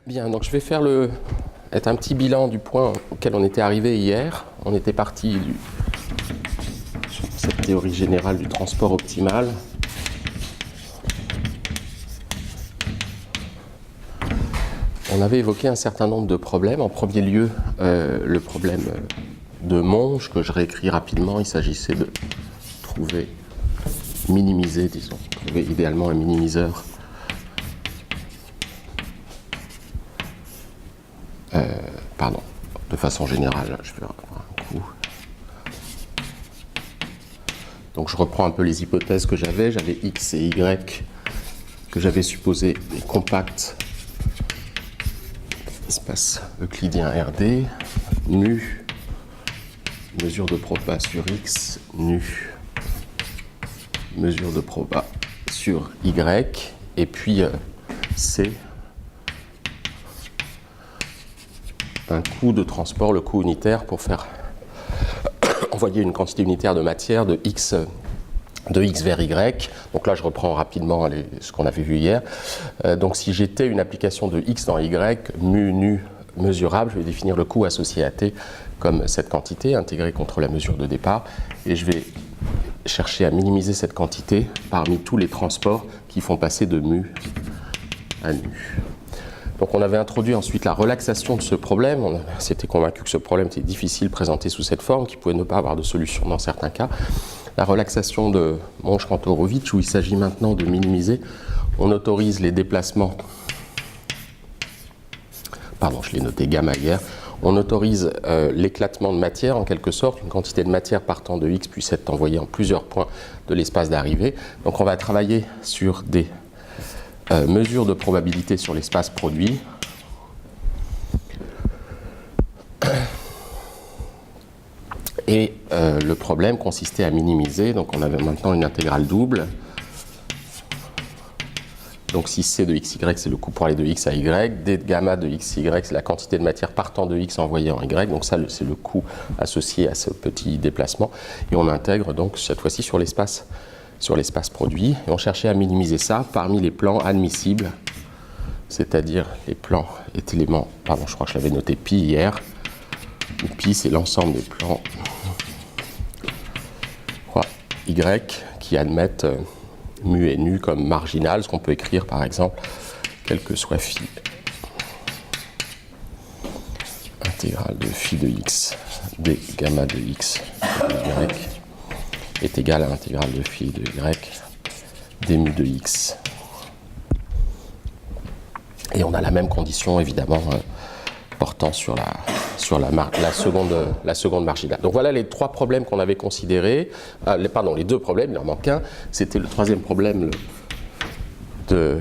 Bien, donc je vais faire un petit bilan du point auquel on était arrivé hier. On était parti de cette théorie générale du transport optimal. On avait évoqué un certain nombre de problèmes. En premier lieu, le problème de Monge, que je réécris rapidement. Il s'agissait de trouver idéalement un minimiseur de façon générale, je vais reprendre un coup. Donc je reprends un peu les hypothèses que j'avais. J'avais X et Y que j'avais supposé des compacts espace euclidien RD, mu, mesure de proba sur X, nu, mesure de proba sur Y, et puis C, un coût de transport, le coût unitaire pour faire envoyer une quantité unitaire de matière de X vers Y. Donc là, je reprends rapidement ce qu'on avait vu hier. Donc si j'étais une application de X dans Y, mu, nu, mesurable, je vais définir le coût associé à T comme cette quantité intégrée contre la mesure de départ. Et je vais chercher à minimiser cette quantité parmi tous les transports qui font passer de mu à nu. Donc on avait introduit ensuite la relaxation de ce problème. On s'était convaincu que ce problème était difficile présenté sous cette forme, qu'il pouvait ne pas avoir de solution dans certains cas. La relaxation de Monge-Kantorowicz, où il s'agit maintenant de minimiser, on autorise les déplacements, pardon, je l'ai noté gamma hier, on autorise l'éclatement de matière en quelque sorte, une quantité de matière partant de X puisse être envoyée en plusieurs points de l'espace d'arrivée. Donc on va travailler sur des mesures de probabilité sur l'espace produit. Et le problème consistait à minimiser, donc on avait maintenant une intégrale double. Donc si C de xy, c'est le coût pour aller de x à y, d de gamma de xy, c'est la quantité de matière partant de x envoyée en y, donc ça c'est le coût associé à ce petit déplacement. Et on intègre donc cette fois-ci sur l'espace produit. Et on cherchait à minimiser ça parmi les plans admissibles, c'est-à-dire les plans et éléments, pardon, je crois que je l'avais noté pi hier. Et pi, c'est l'ensemble des plans y qui admettent mu et nu comme marginal, ce qu'on peut écrire par exemple, quel que soit phi, intégrale de phi de x, d gamma de x de y est égal à l'intégrale de phi de y, d mu de x. Et on a la même condition évidemment portant sur la seconde marginale. Donc voilà les trois problèmes qu'on avait considérés. Les deux problèmes, il en manque un. C'était le troisième problème de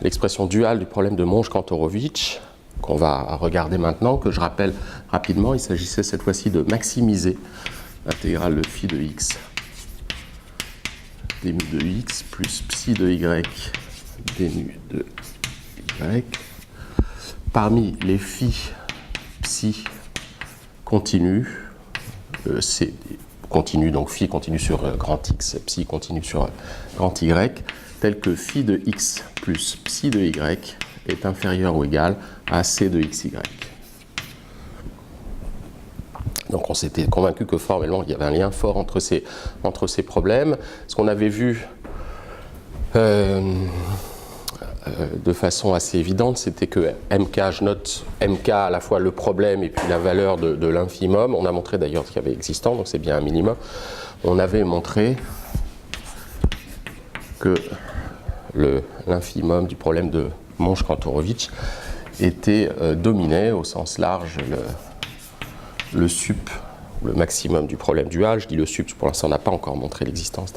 l'expression duale du problème de Monge-Kantorowicz qu'on va regarder maintenant, que je rappelle rapidement. Il s'agissait cette fois-ci de maximiser l'intégrale de phi de x d mu de x plus psi de y d nu de y parmi les phi psi continu, c'est continu, donc phi continue sur grand X, psi continue sur grand Y, tel que phi de x plus psi de y est inférieur ou égal à c de xy. Donc on s'était convaincu que formellement il y avait un lien fort entre ces problèmes. Ce qu'on avait vu de façon assez évidente, c'était que MK, je note MK à la fois le problème et puis la valeur de l'infimum. On a montré d'ailleurs qu'il y avait existant, donc c'est bien un minimum. On avait montré que l'infimum du problème de Monge-Kantorowicz dominait au sens large le sup, le maximum du problème dual. Je dis le sup, pour l'instant on n'a pas encore montré l'existence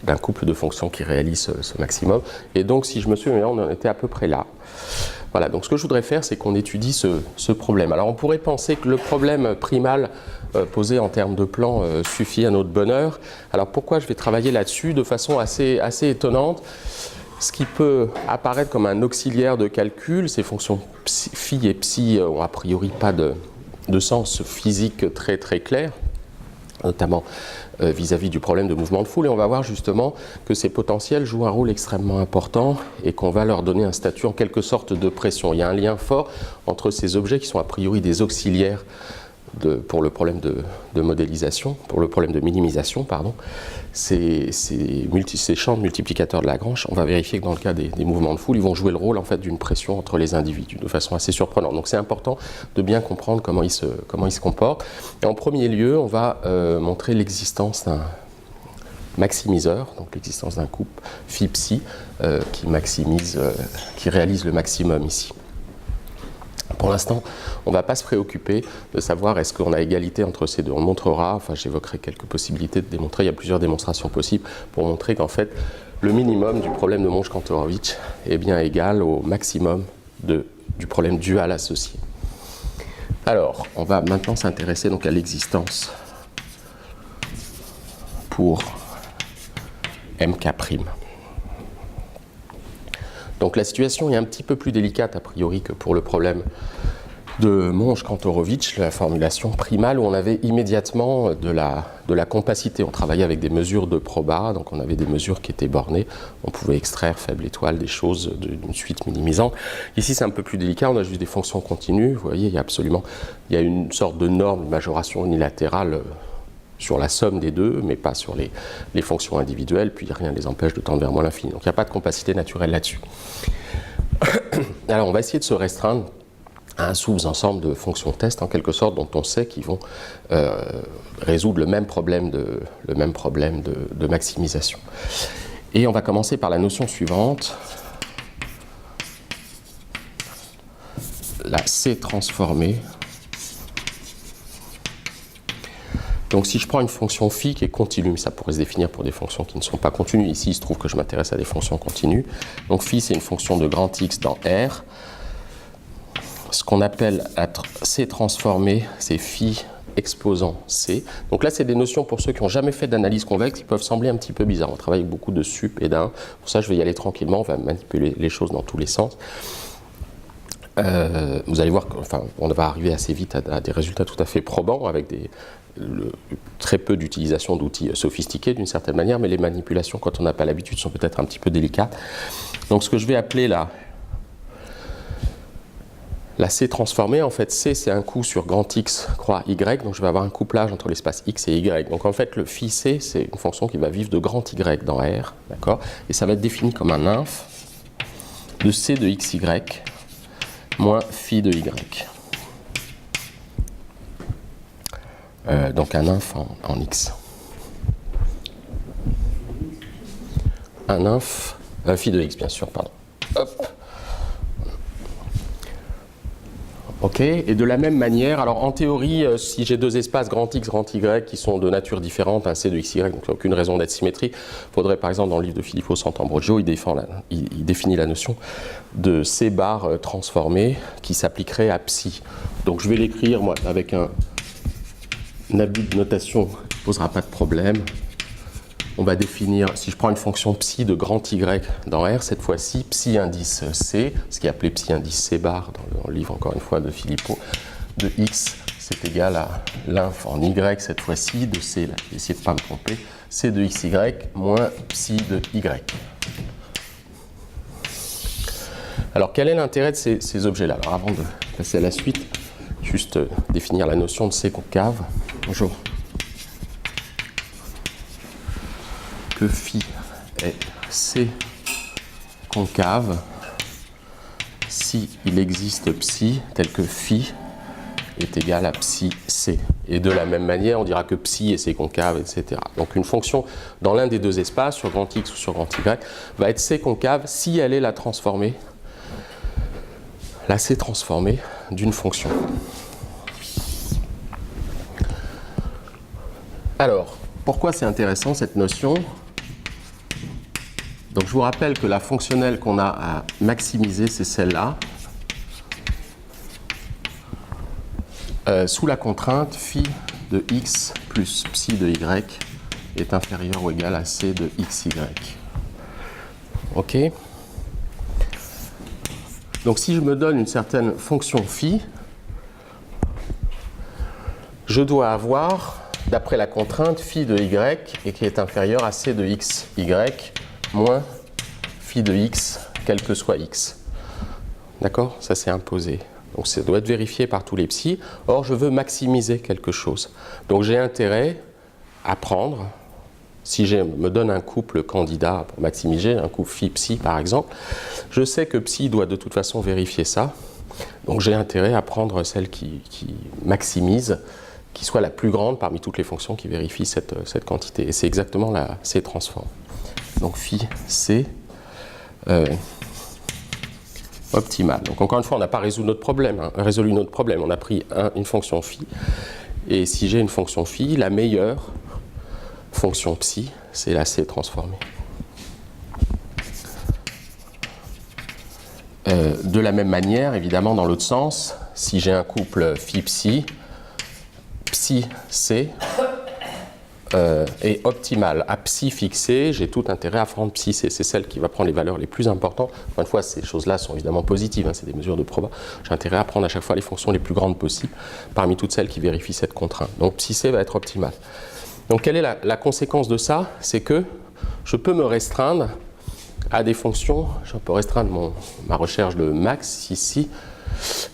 d'un couple de fonctions qui réalise ce maximum. Et donc, si je me souviens, on en était à peu près là. Voilà, donc ce que je voudrais faire, c'est qu'on étudie ce problème. Alors, on pourrait penser que le problème primal posé en termes de plan suffit à notre bonheur. Alors, pourquoi je vais travailler là-dessus de façon assez étonnante? Ce qui peut apparaître comme un auxiliaire de calcul, ces fonctions phi et psi n'ont a priori pas de sens physique très clair. notamment vis-à-vis du problème de mouvement de foule, et on va voir justement que ces potentiels jouent un rôle extrêmement important et qu'on va leur donner un statut en quelque sorte de pression. Il y a un lien fort entre ces objets qui sont a priori des auxiliaires pour le problème de modélisation, pour le problème de minimisation, pardon, ces champs de multiplicateurs de Lagrange. On va vérifier que dans le cas des mouvements de foule, ils vont jouer le rôle en fait d'une pression entre les individus de façon assez surprenante. Donc c'est important de bien comprendre comment ils se comportent. Et en premier lieu, on va montrer l'existence d'un maximiseur, donc l'existence d'un couple phi-psi qui réalise le maximum ici. Pour l'instant, on ne va pas se préoccuper de savoir est-ce qu'on a égalité entre ces deux. On montrera, enfin j'évoquerai quelques possibilités de démontrer, il y a plusieurs démonstrations possibles pour montrer qu'en fait, le minimum du problème de Monge-Kantorowicz est bien égal au maximum du problème dual associé. Alors, on va maintenant s'intéresser donc à l'existence pour MK'. Donc la situation est un petit peu plus délicate a priori que pour le problème de Monge-Kantorowicz, la formulation primale où on avait immédiatement de la compacité. On travaillait avec des mesures de proba, donc on avait des mesures qui étaient bornées. On pouvait extraire faible étoile des choses d'une suite minimisante. Ici c'est un peu plus délicat, on a juste des fonctions continues. Vous voyez, il y a une sorte de norme de majoration unilatérale sur la somme des deux, mais pas sur les fonctions individuelles, puis rien ne les empêche de tendre vers moins l'infini. Donc il n'y a pas de compacité naturelle là-dessus. Alors on va essayer de se restreindre à un sous-ensemble de fonctions test, en quelque sorte, dont on sait qu'ils vont résoudre le même problème de maximisation. Et on va commencer par la notion suivante, la C transformée. Donc si je prends une fonction phi qui est continue, mais ça pourrait se définir pour des fonctions qui ne sont pas continues. Ici, il se trouve que je m'intéresse à des fonctions continues. Donc phi, c'est une fonction de grand X dans R. Ce qu'on appelle C transformée, c'est phi exposant C. Donc là, c'est des notions pour ceux qui n'ont jamais fait d'analyse convexe qui peuvent sembler un petit peu bizarres. On travaille avec beaucoup de sup et d'un. Pour ça, je vais y aller tranquillement. On va manipuler les choses dans tous les sens. Vous allez voir qu'on va arriver assez vite à des résultats tout à fait probants avec très peu d'utilisation d'outils sophistiqués d'une certaine manière, mais les manipulations, quand on n'a pas l'habitude, sont peut-être un petit peu délicates. Donc ce que je vais appeler la C transformée, en fait, C, c'est un coup sur grand X croix Y, donc je vais avoir un couplage entre l'espace X et Y. Donc en fait, le phi C, c'est une fonction qui va vivre de grand Y dans R, d'accord? Et ça va être défini comme un inf de C de XY moins phi de Y. Donc un inf en X. Un inf, phi de X bien sûr, pardon. Hop. Ok, et de la même manière, alors en théorie, si j'ai deux espaces grand X, grand Y qui sont de nature différente, un C de XY, donc il n'y a aucune raison d'être symétrique, il faudrait par exemple dans le livre de Filippo Sant'Ambrogio, il définit la notion de C bar transformé qui s'appliquerait à psi. Donc je vais l'écrire moi avec un abus de notation ne posera pas de problème. On va définir, si je prends une fonction psi de grand Y dans R, cette fois-ci, psi indice C, ce qui est appelé psi indice C bar dans le livre encore une fois de Filippo, de X, c'est égal à l'inf en Y cette fois-ci, de C, là, je vais essayer de ne pas me tromper, C de XY moins psi de Y. Alors quel est l'intérêt de ces objets-là? Alors avant de passer à la suite, juste définir la notion de C concave. Bonjour. Que phi est C concave si il existe psi tel que phi est égal à psi C. Et de la même manière, on dira que psi est C concave, etc. Donc une fonction dans l'un des deux espaces, sur grand X ou sur grand Y, va être C concave si elle est la C transformée d'une fonction. Alors, pourquoi c'est intéressant cette notion? Donc je vous rappelle que la fonctionnelle qu'on a à maximiser, c'est celle-là. Sous la contrainte, phi de x plus psi de y est inférieur ou égal à c de xy. Ok? Donc si je me donne une certaine fonction phi, je dois avoir d'après la contrainte phi de y et qui est inférieur à c de x, y moins phi de x, quel que soit x. D'accord? Ça c'est imposé. Donc ça doit être vérifié par tous les psi. Or, je veux maximiser quelque chose. Donc j'ai intérêt à prendre, si je me donne un couple candidat pour maximiser, un couple phi psi par exemple, je sais que psi doit de toute façon vérifier ça. Donc j'ai intérêt à prendre celle qui maximise, qui soit la plus grande parmi toutes les fonctions qui vérifient cette quantité. Et c'est exactement la C transform. Donc phi C optimale. Donc encore une fois, on n'a pas résolu notre problème. On a pris une fonction phi. Et si j'ai une fonction phi, la meilleure fonction psi, c'est la C transformée. De la même manière, évidemment, dans l'autre sens, si j'ai un couple phi psi, psi c est optimal. À psi fixé, j'ai tout intérêt à prendre psi c. C'est celle qui va prendre les valeurs les plus importantes. Encore une fois, ces choses-là sont évidemment positives, hein, c'est des mesures de proba. J'ai intérêt à prendre à chaque fois les fonctions les plus grandes possibles parmi toutes celles qui vérifient cette contrainte. Donc psi c va être optimal. Donc quelle est la conséquence de ça? C'est que je peux me restreindre à des fonctions, je peux restreindre ma recherche de max ici,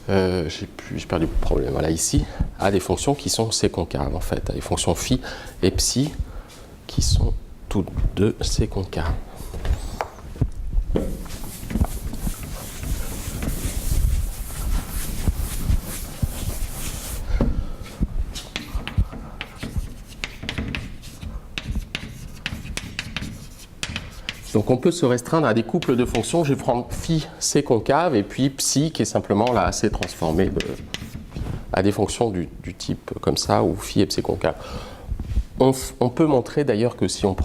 j'ai perdu le problème, voilà ici, à des fonctions qui sont C concaves en fait, à des fonctions phi et psi qui sont toutes deux C concaves. Donc on peut se restreindre à des couples de fonctions. Je vais prendre phi c concave et puis psi qui est simplement la c transformée à des fonctions du type comme ça ou phi et psi concave. On peut montrer d'ailleurs que si on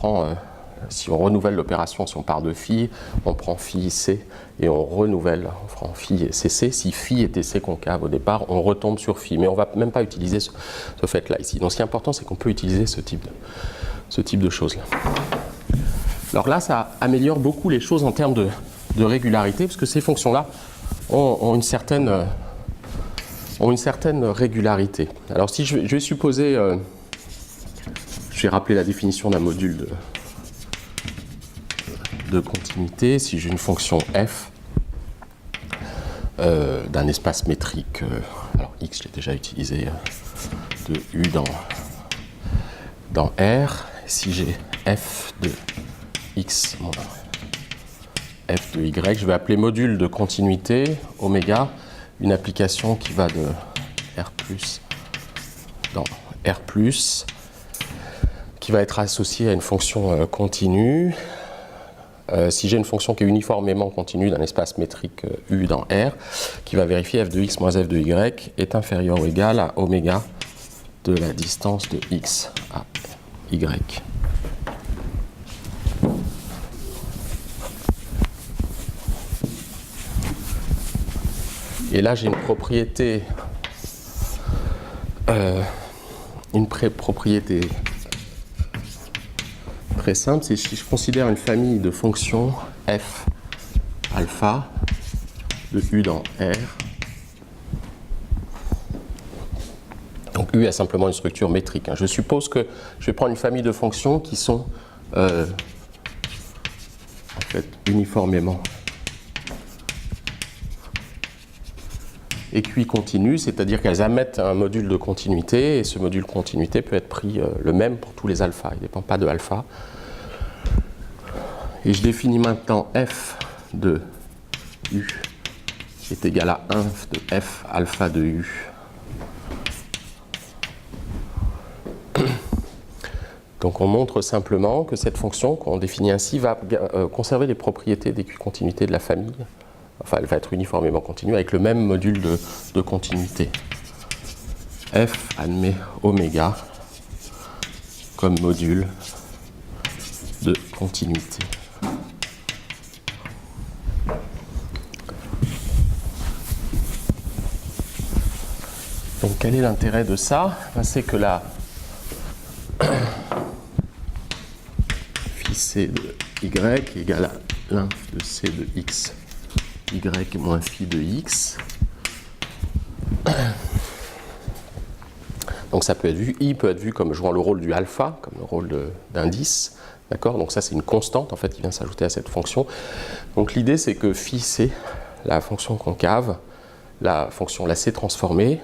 renouvelle l'opération, si on part de phi, on prend phi c et on renouvelle, on prend phi et cc. Si phi était c concave au départ, on retombe sur phi. Mais on ne va même pas utiliser ce fait-là ici. Donc ce qui est important, c'est qu'on peut utiliser ce type de choses-là. Alors là, ça améliore beaucoup les choses en termes de régularité, parce que ces fonctions-là ont une certaine régularité. Alors si je vais supposer, je vais rappeler la définition d'un module de continuité. Si j'ai une fonction f d'un espace métrique, alors x, je l'ai déjà utilisé, de u dans R. Si j'ai f de x moins f de y, je vais appeler module de continuité, oméga, une application qui va de R+ dans R+, qui va être associée à une fonction continue. Si j'ai une fonction qui est uniformément continue d'un espace métrique U dans R, qui va vérifier f de x moins f de y est inférieur ou égal à oméga de la distance de x à y. Et là, j'ai une propriété, très simple. C'est si je considère une famille de fonctions f alpha de u dans R. Donc u a simplement une structure métrique. Je suppose que je vais prendre une famille de fonctions qui sont en fait uniformément équicontinues, c'est-à-dire qu'elles émettent un module de continuité, et ce module de continuité peut être pris le même pour tous les alphas, il ne dépend pas de alpha. Et je définis maintenant f de u est égal à 1 de f alpha de u. Donc on montre simplement que cette fonction qu'on définit ainsi va conserver les propriétés d'équicontinuité de la famille. Enfin, elle va être uniformément continue avec le même module de continuité. F admet oméga comme module de continuité. Donc, quel est l'intérêt de ça? C'est que la phi c de y est égale à l'inf de c de x y moins phi de x. Donc ça peut être vu, I peut être vu comme jouant le rôle du alpha, comme le rôle d'indice. D'accord? Donc ça c'est une constante en fait qui vient s'ajouter à cette fonction. Donc l'idée c'est que phi c, la fonction concave, la fonction la c transformée,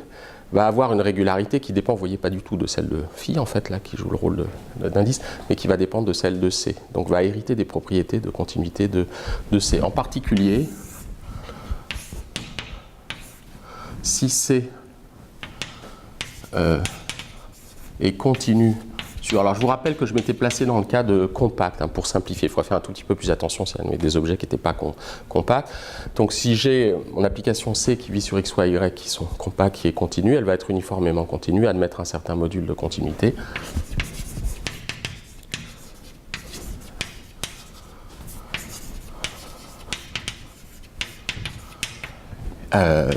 va avoir une régularité qui dépend, vous voyez, pas du tout de celle de phi en fait là, qui joue le rôle d'indice, mais qui va dépendre de celle de c. Donc va hériter des propriétés de continuité de c. En particulier, si c est continu sur... Alors je vous rappelle que je m'étais placé dans le cas de compact, hein, pour simplifier. Il faudra faire un tout petit peu plus attention si on met des objets qui n'étaient pas compacts. Donc si j'ai mon application C qui vit sur x, y, y qui sont compacts, qui est continue, elle va être uniformément continue, admettre un certain module de continuité.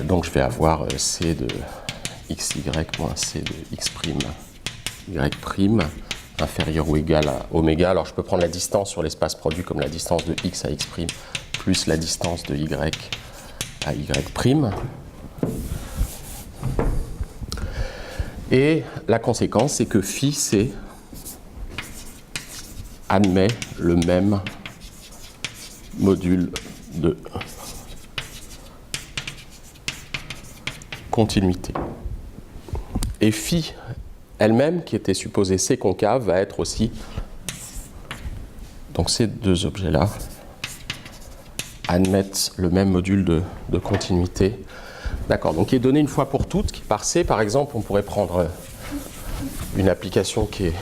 Donc je vais avoir C de xy moins C de x' y' inférieur ou égal à oméga. Alors je peux prendre la distance sur l'espace produit comme la distance de x à x' plus la distance de y à y'. Et la conséquence, c'est que phi c admet le même module de continuité. Et phi elle-même, qui était supposée C concave, va être aussi, donc ces deux objets-là, admettent le même module de continuité. D'accord, donc qui est donné une fois pour toutes, qui par C, par exemple, on pourrait prendre une application qui est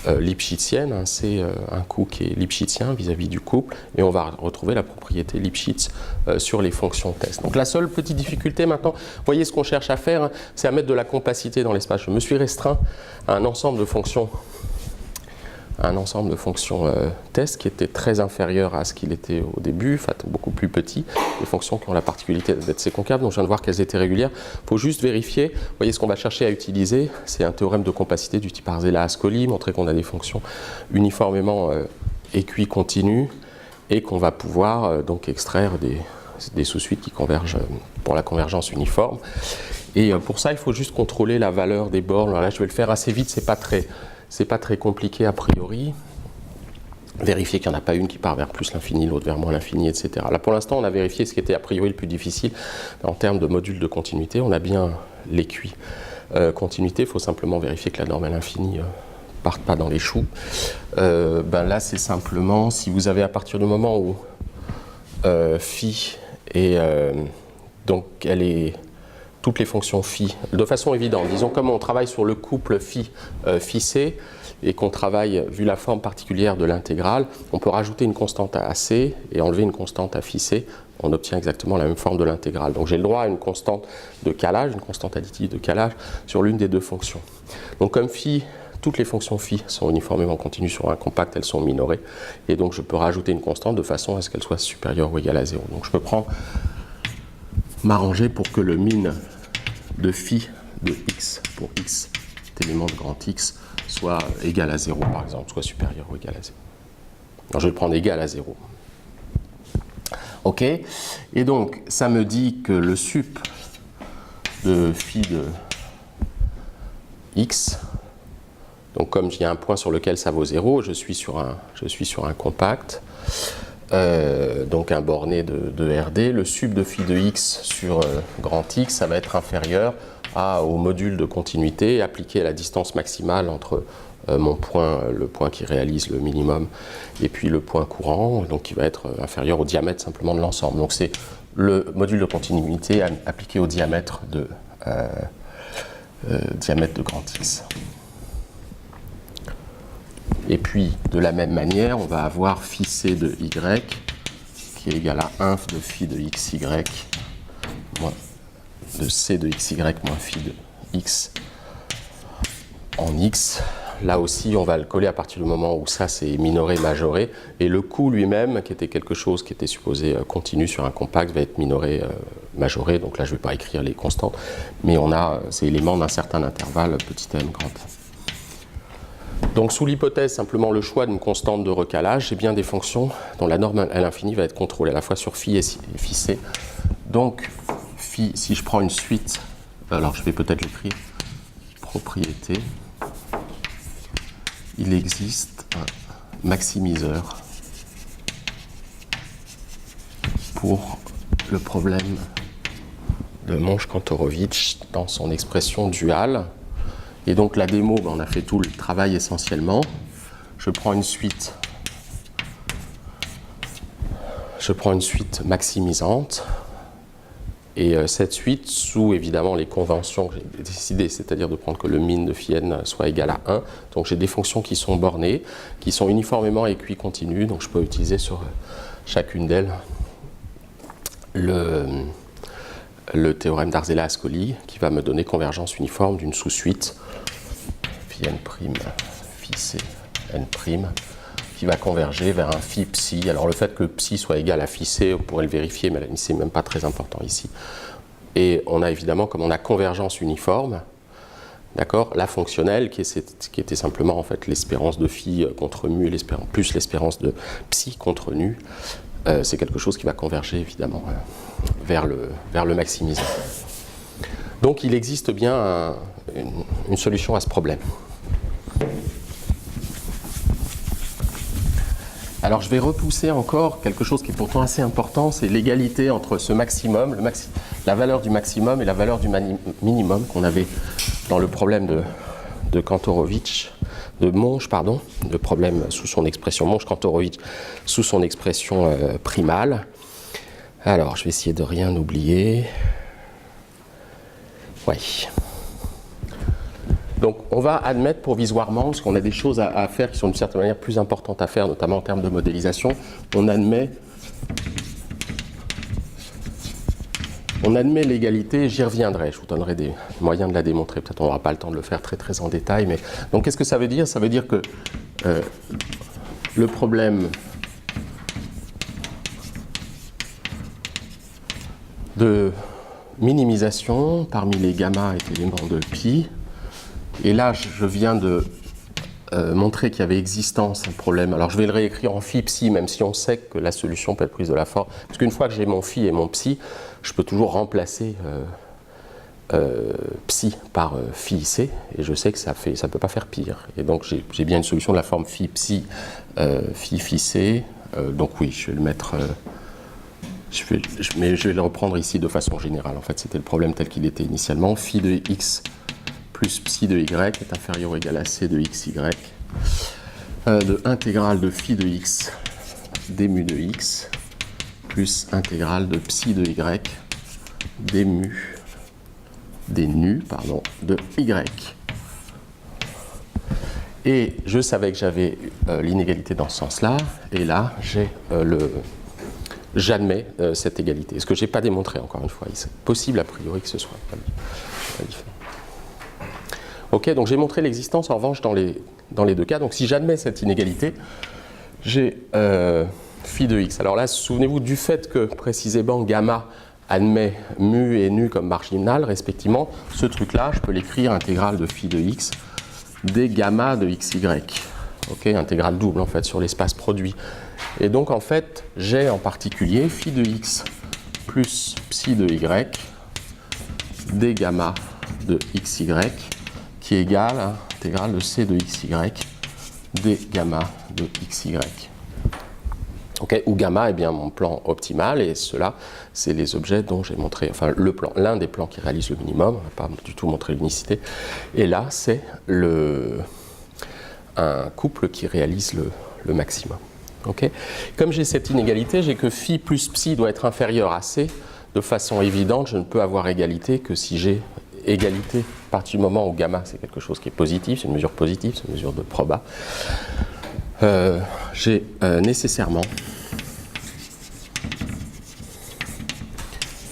lipschitzienne, hein, c'est un coup qui est lipschitzien vis-à-vis du couple, et on va retrouver la propriété Lipschitz sur les fonctions test. Donc la seule petite difficulté maintenant, vous voyez ce qu'on cherche à faire, hein, c'est à mettre de la compacité dans l'espace. Je me suis restreint à un ensemble de fonctions, test qui était très inférieur à ce qu'il était au début, enfin beaucoup plus petit, des fonctions qui ont la particularité d'être C concave, donc je viens de voir qu'elles étaient régulières. Il faut juste vérifier, vous voyez ce qu'on va chercher à utiliser, c'est un théorème de compacité du type Arzela-Ascoli, montrer qu'on a des fonctions uniformément équicontinues et qu'on va pouvoir donc extraire des sous-suites qui convergent pour la convergence uniforme. Et pour ça, il faut juste contrôler la valeur des bornes. Alors là, je vais le faire assez vite, c'est pas très compliqué a priori. Vérifier qu'il n'y en a pas une qui part vers plus l'infini, l'autre vers moins l'infini, etc. Là, pour l'instant, on a vérifié ce qui était a priori le plus difficile. En termes de module de continuité, on a bien l'équi. Continuité, il faut simplement vérifier que la norme à l'infini ne parte pas dans les choux. Là, c'est simplement, si vous avez à partir du moment où phi et donc elle est... toutes les fonctions phi, de façon évidente. Disons, comme on travaille sur le couple phi, phi c, et qu'on travaille, vu la forme particulière de l'intégrale, on peut rajouter une constante à c et enlever une constante à phi c. On obtient exactement la même forme de l'intégrale. Donc j'ai le droit à une constante de calage, une constante additive de calage, sur l'une des deux fonctions. Donc comme phi, toutes les fonctions phi sont uniformément continues sur un compact, elles sont minorées. Et donc je peux rajouter une constante de façon à ce qu'elle soit supérieure ou égale à 0. Donc je peux m'arranger pour que le min de phi de x pour x, élément de grand X, soit égal à 0 par exemple, soit supérieur ou égal à 0. Alors je vais le prendre égal à 0. Ok, et donc ça me dit que le sup de phi de x, donc comme il y a un point sur lequel ça vaut 0, je suis sur un compact, donc un borné de RD, le sup de phi de x sur grand X, ça va être inférieur au module de continuité appliqué à la distance maximale entre mon point, le point qui réalise le minimum, et puis le point courant, donc qui va être inférieur au diamètre simplement de l'ensemble. Donc c'est le module de continuité appliqué au diamètre de grand X. Et puis, de la même manière, on va avoir phi c de y qui est égal à 1 de phi de xy moins de c de xy moins phi de x en x. Là aussi, on va le coller à partir du moment où ça c'est minoré, majoré. Et le coût lui-même, qui était quelque chose qui était supposé continu sur un compact, va être minoré, majoré. Donc là, je ne vais pas écrire les constantes. Mais on a ces éléments d'un certain intervalle, petit m, grand m. Donc sous l'hypothèse simplement le choix d'une constante de recalage, j'ai bien des fonctions dont la norme à l'infini va être contrôlée à la fois sur phi et phi c. Donc phi, si je prends une suite, alors je vais peut-être l'écrire, propriété, il existe un maximiseur pour le problème de Monge-Kantorowicz dans son expression duale. Et donc la démo, on a fait tout le travail essentiellement. Je prends une suite maximisante. Et cette suite, sous évidemment les conventions que j'ai décidé, c'est-à-dire de prendre que le min de phi n soit égal à 1. Donc j'ai des fonctions qui sont bornées, qui sont uniformément équicontinues. Donc je peux utiliser sur chacune d'elles le théorème d'Arzela-Ascoli qui va me donner convergence uniforme d'une sous-suite phi n', phi c, n', qui va converger vers un phi psi. Alors le fait que psi soit égal à phi c, on pourrait le vérifier, mais c'est même pas très important ici. Et on a évidemment, comme on a convergence uniforme, d'accord, la fonctionnelle qui était simplement en fait l'espérance de phi contre mu plus l'espérance de psi contre nu, c'est quelque chose qui va converger évidemment vers le maximisant. Donc il existe bien une solution à ce problème. Alors je vais repousser encore quelque chose qui est pourtant assez important, c'est l'égalité entre ce maximum, la valeur du maximum et la valeur du minimum qu'on avait dans le problème de Kantorowicz, de Monge, pardon, le problème sous son expression Monge-Kantorowicz, sous son expression primale. Alors je vais essayer de rien oublier. Oui. Donc on va admettre provisoirement, parce qu'on a des choses à faire qui sont d'une certaine manière plus importantes à faire, notamment en termes de modélisation, on admet l'égalité, j'y reviendrai, je vous donnerai des moyens de la démontrer, peut-être on n'aura pas le temps de le faire très très en détail, mais donc qu'est-ce que ça veut dire? Ça veut dire que le problème de minimisation parmi les gamma est élément de pi. Et là, je viens de montrer qu'il y avait existence un problème. Alors, je vais le réécrire en phi psi, même si on sait que la solution peut être prise de la forme. Parce qu'une fois que j'ai mon phi et mon psi, je peux toujours remplacer psi par phi c, et je sais que ça ne peut pas faire pire. Et donc, j'ai bien une solution de la forme phi psi, phi c. Donc oui, je vais le mettre... mais je vais le reprendre ici de façon générale. En fait, c'était le problème tel qu'il était initialement. Phi de x plus psi de y est inférieur ou égal à c de xy, de intégrale de phi de x d mu de x, plus intégrale de psi de y d nu de y. Et je savais que j'avais l'inégalité dans ce sens-là, et là, j'admets cette égalité. Ce que je n'ai pas démontré, encore une fois. C'est possible, a priori, que ce soit pas différent. Ok, donc j'ai montré l'existence en revanche dans les deux cas. Donc si j'admets cette inégalité, j'ai phi de x. Alors là, souvenez-vous du fait que précisément gamma admet mu et nu comme marginal respectivement. Ce truc-là, je peux l'écrire intégrale de phi de x des gamma de xy. Ok, intégrale double en fait sur l'espace produit. Et donc en fait, j'ai en particulier phi de x plus psi de y des gamma de xy qui est égal à intégrale de c de xy des gamma de xy. Okay, où gamma est bien mon plan optimal, et cela, c'est les objets dont j'ai montré, enfin l'un des plans qui réalise le minimum, on n'a pas du tout montré l'unicité, et là, c'est un couple qui réalise le maximum. Okay. Comme j'ai cette inégalité, j'ai que phi plus psi doit être inférieur à c, de façon évidente, je ne peux avoir égalité que si j'ai égalité à partir du moment où gamma c'est quelque chose qui est positif, c'est une mesure positive, c'est une mesure de proba. J'ai nécessairement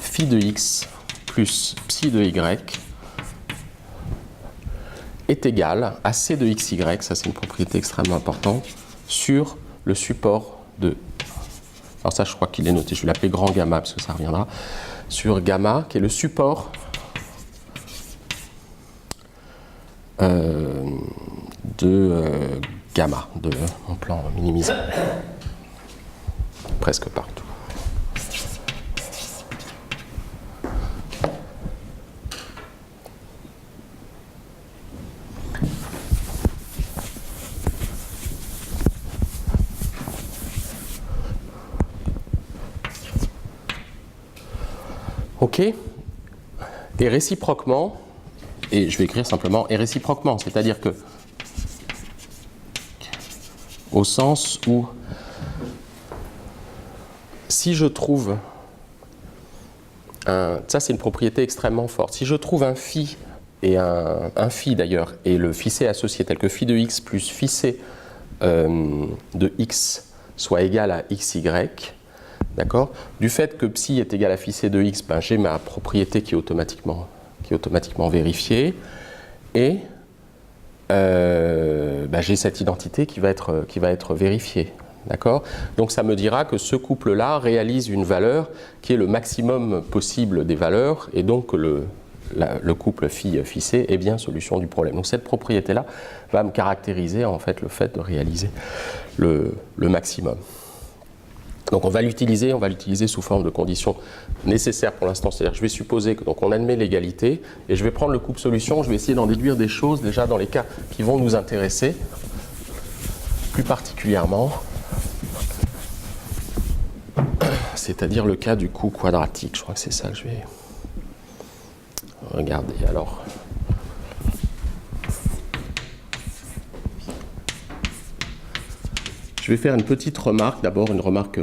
phi de x plus psi de y est égal à c de xy, ça c'est une propriété extrêmement importante, sur le support de... Alors ça je crois qu'il est noté, je vais l'appeler grand gamma parce que ça reviendra, sur gamma qui est le support de gamma, de mon plan minimisé, presque partout. OK. Et réciproquement, et je vais écrire simplement et réciproquement, c'est-à-dire que au sens où si je trouve ça c'est une propriété extrêmement forte, si je trouve un phi et un phi d'ailleurs, et le phi c associé tel que phi de x plus phi c de x soit égal à xy, d'accord, du fait que psi est égal à phi c de x, ben, j'ai ma propriété qui est automatiquement vérifiée, et ben, j'ai cette identité qui va être vérifiée. D'accord ? Donc ça me dira que ce couple-là réalise une valeur qui est le maximum possible des valeurs, et donc le couple phi c est bien solution du problème. Donc cette propriété-là va me caractériser en fait le fait de réaliser le maximum. Donc on va l'utiliser sous forme de conditions nécessaires pour l'instant. C'est-à-dire que je vais supposer que donc on admet l'égalité, et je vais prendre le couple solution, je vais essayer d'en déduire des choses déjà dans les cas qui vont nous intéresser plus particulièrement. C'est-à-dire le cas du coup quadratique. Je crois que c'est ça que je vais regarder. Alors, je vais faire une petite remarque. D'abord, une remarque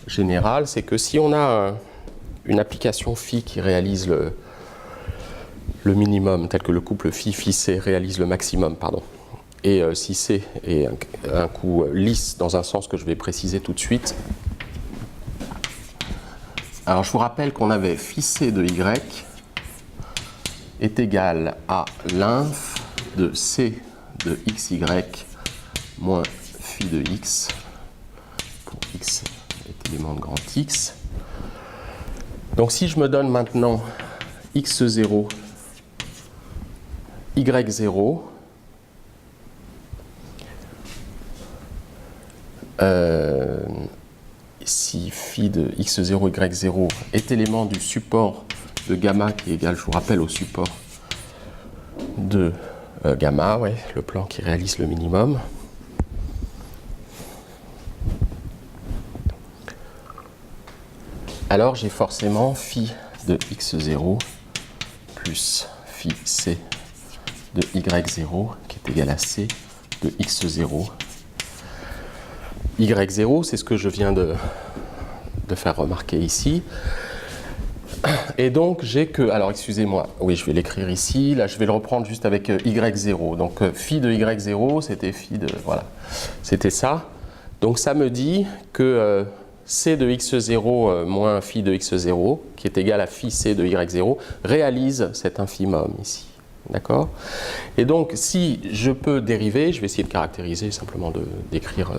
générale, c'est que si on a une application phi qui réalise le minimum, tel que le couple phi c réalise le maximum, pardon, et si c est un coup lisse dans un sens que je vais préciser tout de suite. Alors je vous rappelle qu'on avait phi c de y est égal à l'inf de c de xy moins phi de x, pour x est élément de grand X. Donc si je me donne maintenant x0, y0, si phi de x0, y0 est élément du support de gamma qui est égal, je vous rappelle, au support de gamma, ouais, le plan qui réalise le minimum. Alors j'ai forcément phi de x0 plus phi c de y0 qui est égal à c de x0. Y0, c'est ce que je viens de faire remarquer ici. Et donc j'ai que, alors excusez-moi, oui je vais l'écrire ici, là je vais le reprendre juste avec y0. Donc phi de y0, c'était phi de, voilà, c'était ça. Donc ça me dit que c de x0 moins phi de x0, qui est égal à phi c de y0, réalise cet infimum ici. D'accord ? Et donc si je peux dériver, je vais essayer de caractériser, simplement d'écrire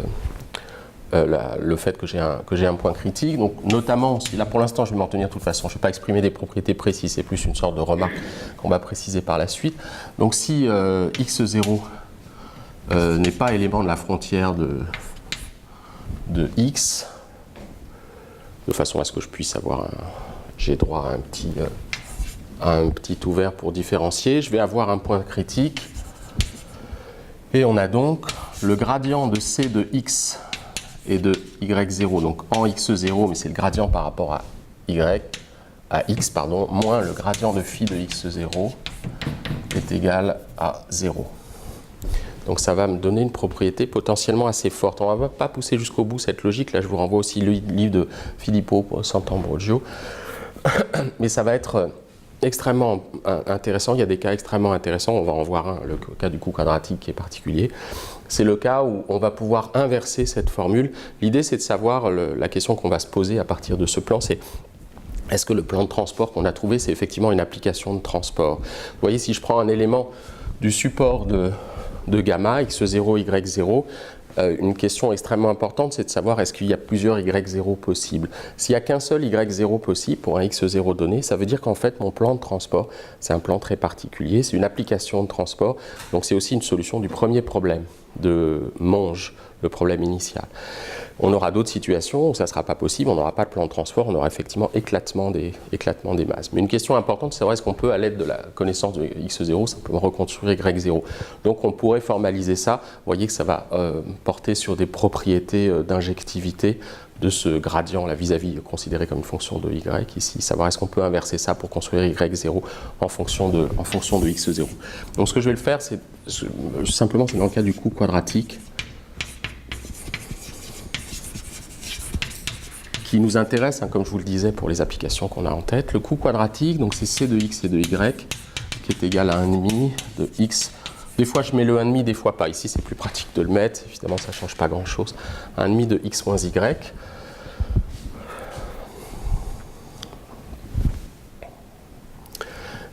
le fait que j'ai un point critique. Donc notamment, là pour l'instant je vais m'en tenir de toute façon, je ne vais pas exprimer des propriétés précises, c'est plus une sorte de remarque qu'on va préciser par la suite. Donc si x0 n'est pas élément de la frontière de x, de façon à ce que je puisse avoir j'ai droit à un petit ouvert pour différencier, je vais avoir un point critique, et on a donc le gradient de c de x et de y0, donc en x0, mais c'est le gradient par rapport à x, moins le gradient de phi de x0 est égal à 0. Donc ça va me donner une propriété potentiellement assez forte. On ne va pas pousser jusqu'au bout cette logique, là je vous renvoie aussi le livre de Filippo Sant'Ambrogio, mais ça va être extrêmement intéressant. Il y a des cas extrêmement intéressants, on va en voir un, le cas du coup quadratique qui est particulier. C'est le cas où on va pouvoir inverser cette formule. L'idée, c'est de savoir, la question qu'on va se poser à partir de ce plan, c'est est-ce que le plan de transport qu'on a trouvé, c'est effectivement une application de transport ? Vous voyez, si je prends un élément du support de gamma, x0, y0, une question extrêmement importante, c'est de savoir est-ce qu'il y a plusieurs y0 possibles. S'il n'y a qu'un seul y0 possible pour un x0 donné, ça veut dire qu'en fait mon plan de transport, c'est un plan très particulier, c'est une application de transport, donc c'est aussi une solution du premier problème de Monge, le problème initial. On aura d'autres situations où ça ne sera pas possible, on n'aura pas de plan de transport, on aura effectivement éclatement des masses. Mais une question importante, c'est est-ce qu'on peut, à l'aide de la connaissance de x0, simplement reconstruire y0. Donc on pourrait formaliser ça, vous voyez que ça va porter sur des propriétés d'injectivité ce gradient là vis-à-vis considéré comme une fonction de y ici, savoir est-ce qu'on peut inverser ça pour construire y0 en fonction de x0. Donc ce que je vais le faire, c'est simplement c'est dans le cas du coût quadratique qui nous intéresse, hein, comme je vous le disais pour les applications qu'on a en tête. Le coût quadratique, donc c'est c de x et de y qui est égal à 1,5 de x. Des fois je mets le 1,5, des fois pas. Ici c'est plus pratique de le mettre, évidemment ça ne change pas grand chose. 1,5 de x moins y.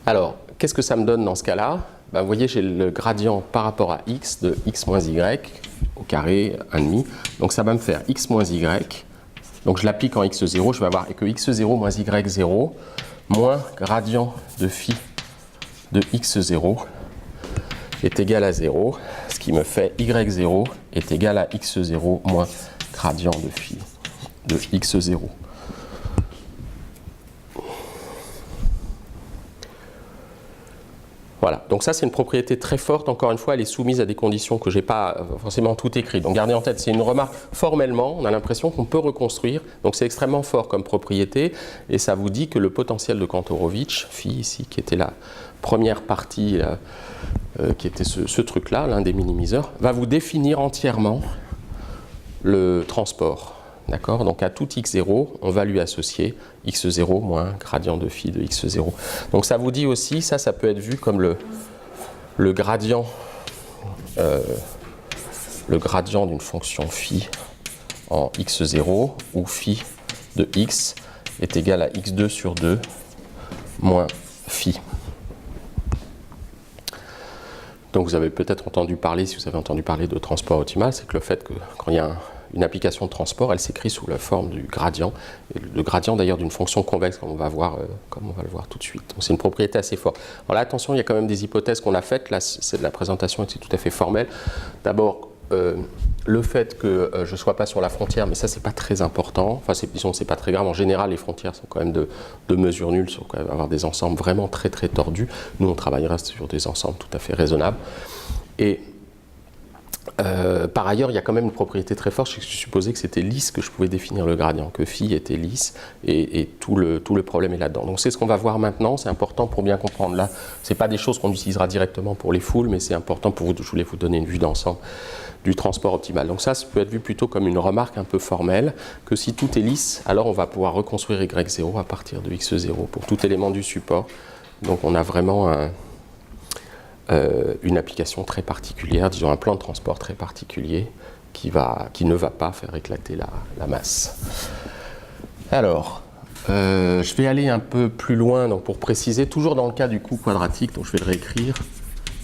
Alors, qu'est-ce que ça me donne dans ce cas-là? Ben, vous voyez, j'ai le gradient par rapport à x de x moins y au carré 1,5. Donc ça va me faire x moins y. Donc je l'applique en x0, je vais avoir que x0 moins y0 moins gradient de phi de x0 est égal à 0, ce qui me fait y0 est égal à x0 moins gradient de phi de x0. Voilà, donc ça c'est une propriété très forte, encore une fois elle est soumise à des conditions que je n'ai pas forcément tout écrit. Donc gardez en tête, c'est une remarque, formellement on a l'impression qu'on peut reconstruire, donc c'est extrêmement fort comme propriété, et ça vous dit que le potentiel de Kantorovitch, phi ici, qui était la première partie, qui était ce truc-là, l'un des minimiseurs, va vous définir entièrement le transport. D'accord? Donc à tout x0, on va lui associer x0 moins gradient de phi de x0. Donc ça vous dit aussi, ça peut être vu comme le gradient d'une fonction phi en x0, où phi de x est égal à x2 sur 2 moins phi. Donc vous avez peut-être entendu parler, si vous avez entendu parler de transport optimal, c'est que le fait que quand il y a une application de transport, elle s'écrit sous la forme du gradient, et le gradient d'ailleurs d'une fonction convexe, comme on va le voir tout de suite. Donc c'est une propriété assez forte. Alors là, attention, il y a quand même des hypothèses qu'on a faites, là c'est de la présentation et c'est tout à fait formel. D'abord, le fait que je ne sois pas sur la frontière, mais ça c'est pas très important, enfin disons c'est pas très grave, en général les frontières sont quand même de mesure nulle, sont quand même avoir des ensembles vraiment très très tordus. Nous on travaillera sur des ensembles tout à fait raisonnables. Et par ailleurs, il y a quand même une propriété très forte, je supposais que c'était lisse que je pouvais définir le gradient, que phi était lisse, et tout le problème est là-dedans. Donc c'est ce qu'on va voir maintenant, c'est important pour bien comprendre. Là, ce n'est pas des choses qu'on utilisera directement pour les foules, mais c'est important pour vous, je voulais vous donner une vue d'ensemble du transport optimal. Donc ça peut être vu plutôt comme une remarque un peu formelle, que si tout est lisse, alors on va pouvoir reconstruire y0 à partir de x0 pour tout élément du support. Donc on a vraiment une application très particulière, disons un plan de transport très particulier qui ne va pas faire éclater la masse. Alors, je vais aller un peu plus loin donc pour préciser, toujours dans le cas du coût quadratique, donc je vais le réécrire,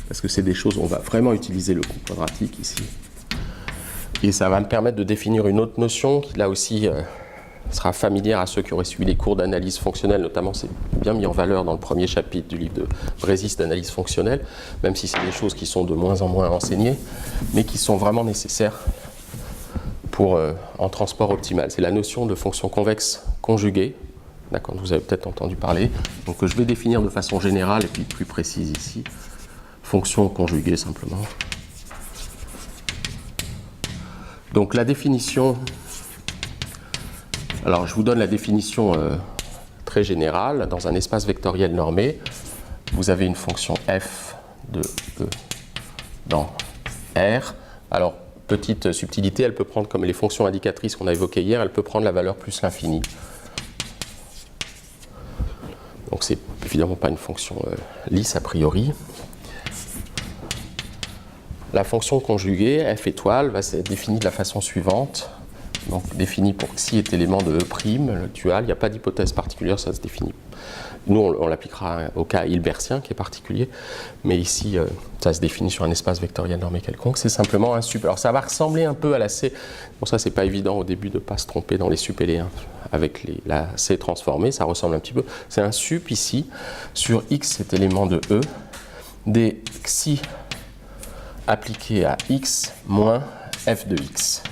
parce que c'est des choses où on va vraiment utiliser le coût quadratique ici. Et ça va me permettre de définir une autre notion qui là aussi sera familière à ceux qui auraient suivi les cours d'analyse fonctionnelle, notamment c'est bien mis en valeur dans le premier chapitre du livre de Brésis d'analyse fonctionnelle, même si c'est des choses qui sont de moins en moins enseignées, mais qui sont vraiment nécessaires pour en transport optimal. C'est la notion de fonction convexe conjuguée, d'accord, vous avez peut-être entendu parler, donc que je vais définir de façon générale et puis plus précise ici, fonction conjuguée simplement. Donc la définition, alors je vous donne la définition très générale. Dans un espace vectoriel normé, vous avez une fonction f de E dans R. Alors petite subtilité, elle peut prendre comme les fonctions indicatrices qu'on a évoquées hier, elle peut prendre la valeur plus l'infini. Donc c'est évidemment pas une fonction lisse a priori. La fonction conjuguée, f étoile, va être définie de la façon suivante. Donc définie pour xi est élément de E', le dual, il n'y a pas d'hypothèse particulière, ça se définit. Nous, on l'appliquera au cas hilbertien qui est particulier, mais ici, ça se définit sur un espace vectoriel normé quelconque, c'est simplement un sup. Alors ça va ressembler un peu à la C, pour ça c'est pas évident au début de ne pas se tromper dans les sup et les 1 avec la C transformée, ça ressemble un petit peu. C'est un sup ici, sur x cet élément de E, des xi appliqué à x moins f de x.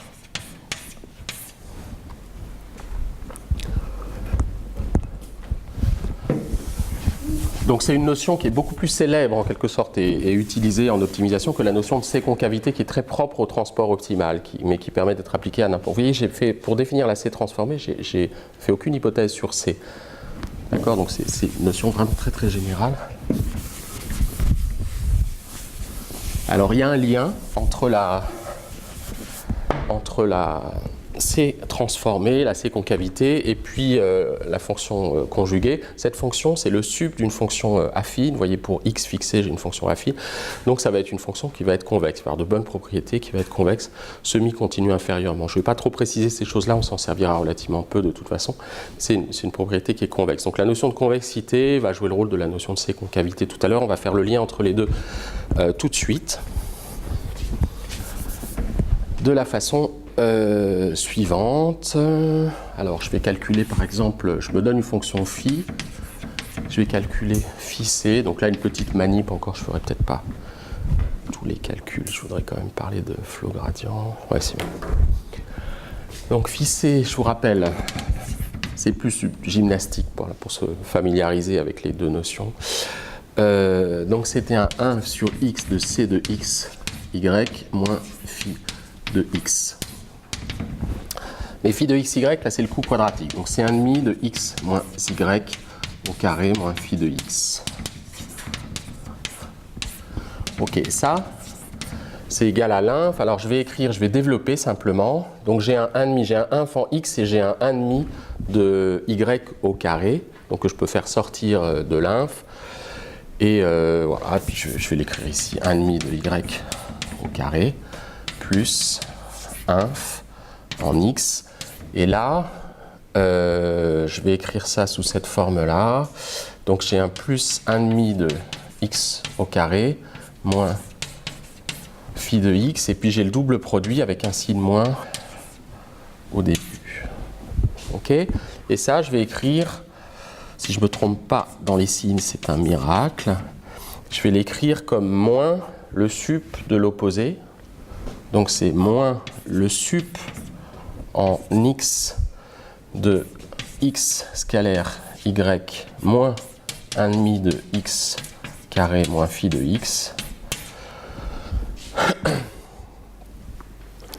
Donc c'est une notion qui est beaucoup plus célèbre en quelque sorte et utilisée en optimisation que la notion de C-concavité qui est très propre au transport optimal, mais qui permet d'être appliquée à n'importe. Vous voyez, pour définir la C transformée, j'ai fait aucune hypothèse sur C. D'accord, donc c'est une notion vraiment très très générale. Alors il y a un lien entre la C transformée, la C concavité, et puis la fonction conjuguée. Cette fonction, c'est le sup d'une fonction affine. Vous voyez, pour x fixé, j'ai une fonction affine. Donc ça va être une fonction qui va être convexe, par de bonnes propriétés, qui va être convexe semi-continue inférieurement. Je ne vais pas trop préciser ces choses-là, on s'en servira relativement peu de toute façon. C'est une propriété qui est convexe. Donc la notion de convexité va jouer le rôle de la notion de C concavité tout à l'heure. On va faire le lien entre les deux tout de suite. De la façon suivante. Alors je vais calculer par exemple, je me donne une fonction phi, je vais calculer phi c, donc là une petite manip encore, je ne ferai peut-être pas tous les calculs, je voudrais quand même parler de flow gradient, ouais c'est bien. Donc phi c, je vous rappelle, c'est plus gymnastique pour se familiariser avec les deux notions. Donc c'était un 1 sur x de c de x y moins phi de x. Mais phi de x, y, là c'est le coût quadratique. Donc c'est 1,5 de x moins y au carré moins phi de x. Ok, ça, c'est égal à l'inf. Alors je vais développer simplement. Donc j'ai un 1,5, j'ai un 1 fois x et j'ai un 1,5 de y au carré. Donc que je peux faire sortir de l'inf. Et voilà, puis je vais l'écrire ici, 1,5 de y au carré plus inf en x. Et là, je vais écrire ça sous cette forme-là. Donc j'ai un plus 1,5 de x au carré moins phi de x. Et puis j'ai le double produit avec un signe moins au début. Ok ? Et ça, je vais écrire, si je ne me trompe pas dans les signes, c'est un miracle. Je vais l'écrire comme moins le sup de l'opposé. Donc c'est moins le sup en x de x scalaire y moins 1,5 de x carré moins phi de x.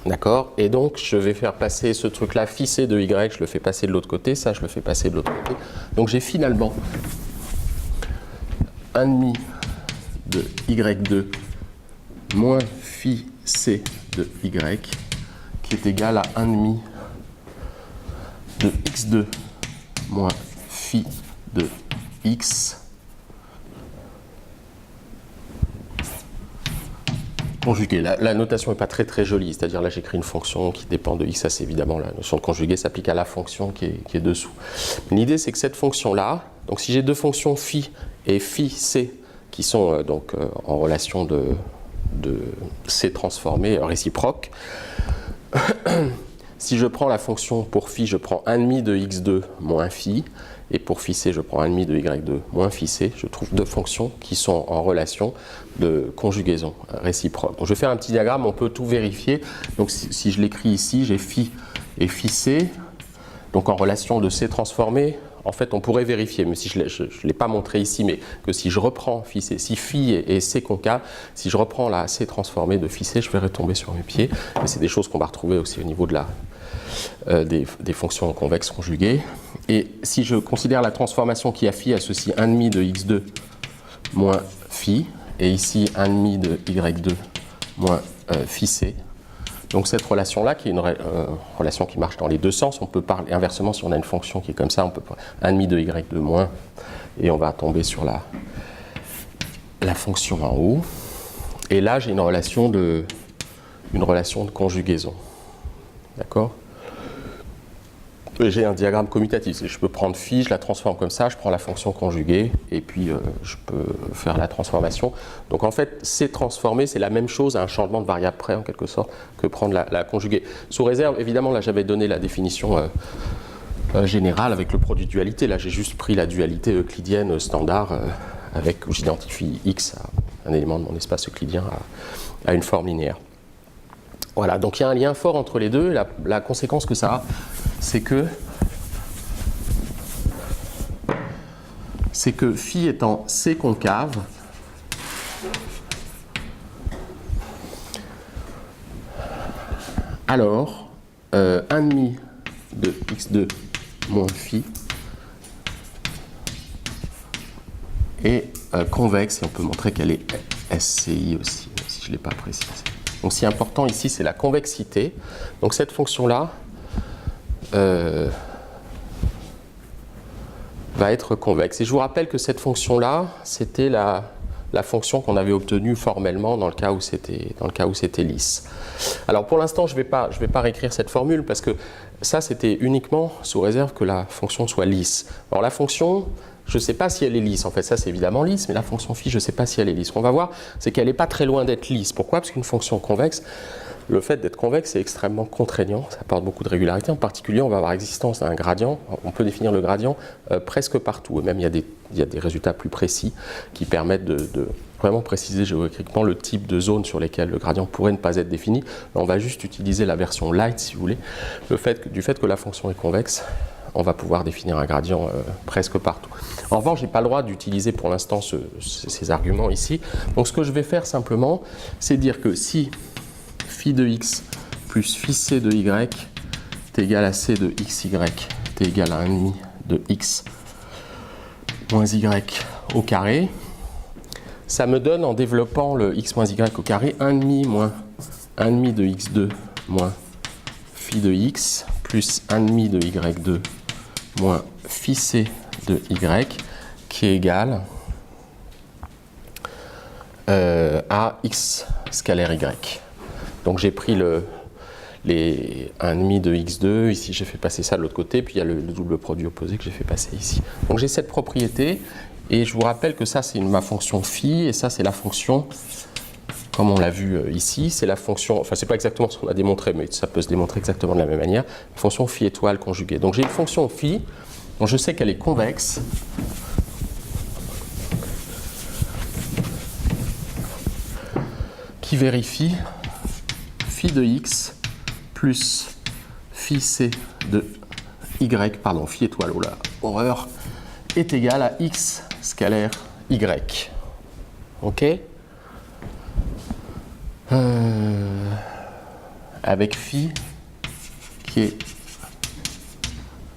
D'accord? Et donc je vais faire passer ce truc-là, phi c de y, je le fais passer de l'autre côté, ça je le fais passer de l'autre côté. Donc j'ai finalement 1,5 de y2 moins phi c de y qui est égal à 1,5 de x2 moins phi de x conjugué. La notation n'est pas très très jolie, c'est-à-dire là j'écris une fonction qui dépend de x, ça c'est évidemment la notion de conjugué s'applique à la fonction qui est dessous. L'idée c'est que cette fonction-là, donc si j'ai deux fonctions phi et phi c qui sont en relation de C transformé réciproque. Si je prends la fonction pour phi, je prends 1,5 de x2 moins phi, et pour phi c, je prends 1,5 de y2 moins phi c. Je trouve deux fonctions qui sont en relation de conjugaison réciproque. Donc, je vais faire un petit diagramme, on peut tout vérifier. Donc si je l'écris ici, j'ai phi et phi c, donc en relation de C transformé. En fait, on pourrait vérifier, mais si je ne l'ai pas montré ici, mais que si je reprends phi c, si phi est C concave, si je reprends la C transformée de phi c, je vais retomber sur mes pieds. Et c'est des choses qu'on va retrouver aussi au niveau de des fonctions convexes conjuguées. Et si je considère la transformation qui a phi associe 1,5 de x2 moins phi, et ici 1,5 de y2 moins phi c, donc cette relation-là, qui est une relation qui marche dans les deux sens, on peut parler inversement, si on a une fonction qui est comme ça, on peut 1,5 de y2 moins, et on va tomber sur la fonction en haut. Et là, j'ai une relation de conjugaison. D'accord ? J'ai un diagramme commutatif. Je peux prendre phi, je la transforme comme ça, je prends la fonction conjuguée, et puis je peux faire la transformation. Donc en fait, C transformé, c'est la même chose à un changement de variable près, en quelque sorte, que prendre la conjuguée. Sous réserve, évidemment, là j'avais donné la définition générale avec le produit de dualité. Là j'ai juste pris la dualité euclidienne standard, où j'identifie x, un élément de mon espace euclidien, à une forme linéaire. Voilà, donc il y a un lien fort entre les deux. La conséquence que ça a, c'est que c'est que phi étant C concave, alors 1,5 de x2 moins phi est convexe, et on peut montrer qu'elle est SCI aussi, même si je ne l'ai pas précisé. Donc, ce qui est important ici, c'est la convexité. Donc, cette fonction-là va être convexe. Et je vous rappelle que cette fonction-là, c'était la fonction qu'on avait obtenue formellement dans le cas où c'était lisse. Alors, pour l'instant, je vais pas réécrire cette formule parce que ça, c'était uniquement sous réserve que la fonction soit lisse. Alors, la fonction, je ne sais pas si elle est lisse. En fait, ça, c'est évidemment lisse, mais la fonction phi, je ne sais pas si elle est lisse. Ce qu'on va voir, c'est qu'elle n'est pas très loin d'être lisse. Pourquoi? Parce qu'une fonction convexe, le fait d'être convexe est extrêmement contraignant. Ça apporte beaucoup de régularité. En particulier, on va avoir existence d'un gradient. On peut définir le gradient presque partout. Et même, il y a des résultats plus précis qui permettent de vraiment préciser géométriquement le type de zone sur lesquelles le gradient pourrait ne pas être défini. Là, on va juste utiliser la version light, si vous voulez. Du fait que la fonction est convexe, on va pouvoir définir un gradient presque partout. En revanche, je n'ai pas le droit d'utiliser pour l'instant ces arguments ici. Donc ce que je vais faire simplement, c'est dire que si phi de x plus phi c de y est égal à c de xy est égal à 1,5 de x moins y au carré, ça me donne en développant le x moins y au carré 1,5 moins 1,5 de x2 moins phi de x plus 1,5 de y2 moins phi c de y qui est égal à x scalaire y. Donc j'ai pris les 1,5 de x2, ici j'ai fait passer ça de l'autre côté, puis il y a le double produit opposé que j'ai fait passer ici. Donc j'ai cette propriété, et je vous rappelle que ça c'est ma fonction phi, et ça c'est la fonction, comme on l'a vu ici, c'est la fonction, enfin c'est pas exactement ce qu'on a démontré, mais ça peut se démontrer exactement de la même manière, la fonction phi étoile conjuguée. Donc j'ai une fonction phi, dont je sais qu'elle est convexe, qui vérifie phi de x plus phi c de y, pardon, phi étoile, oh là, horreur, est égal à x scalaire y. Ok? Avec phi qui est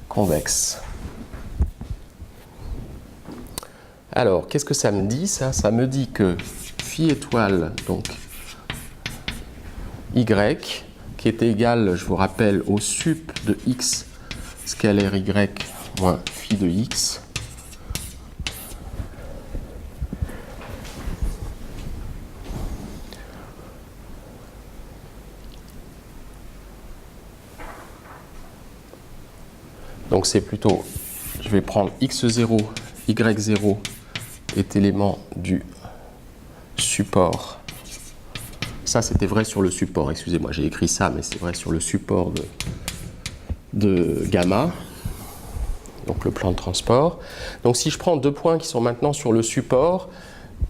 convexe. Alors, qu'est-ce que ça me dit, ça? Ça me dit que phi étoile, donc y, qui est égal, je vous rappelle, au sup de x scalaire y moins phi de x, donc c'est plutôt, je vais prendre x0, y0 est élément du support. Ça, c'était vrai sur le support, excusez-moi, j'ai écrit ça, mais c'est vrai sur le support de gamma, donc le plan de transport. Donc si je prends deux points qui sont maintenant sur le support,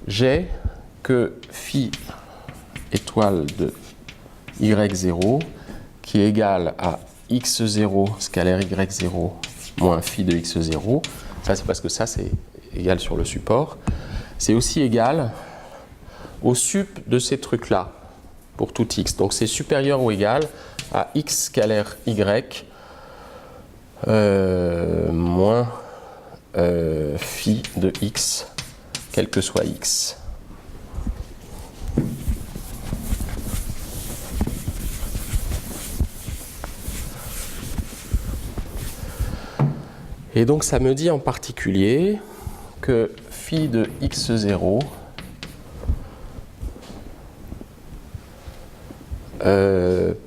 j'ai que phi étoile de y0 qui est égal à x0 scalaire y0 moins phi de x0. Ça, c'est parce que ça, c'est égal sur le support. C'est aussi égal au sup de ces trucs-là, pour tout x. Donc c'est supérieur ou égal à x scalaire y moins phi de x, quel que soit x. Et donc ça me dit en particulier que phi de x0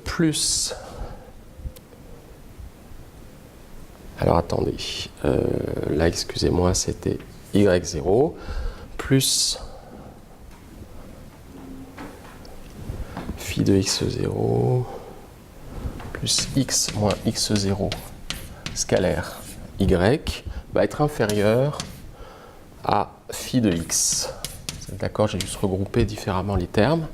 plus, alors attendez, là excusez-moi, c'était y0 plus phi de x0 plus x moins x0 scalaire y va être inférieur à phi de x. D'accord, j'ai juste regroupé différemment les termes,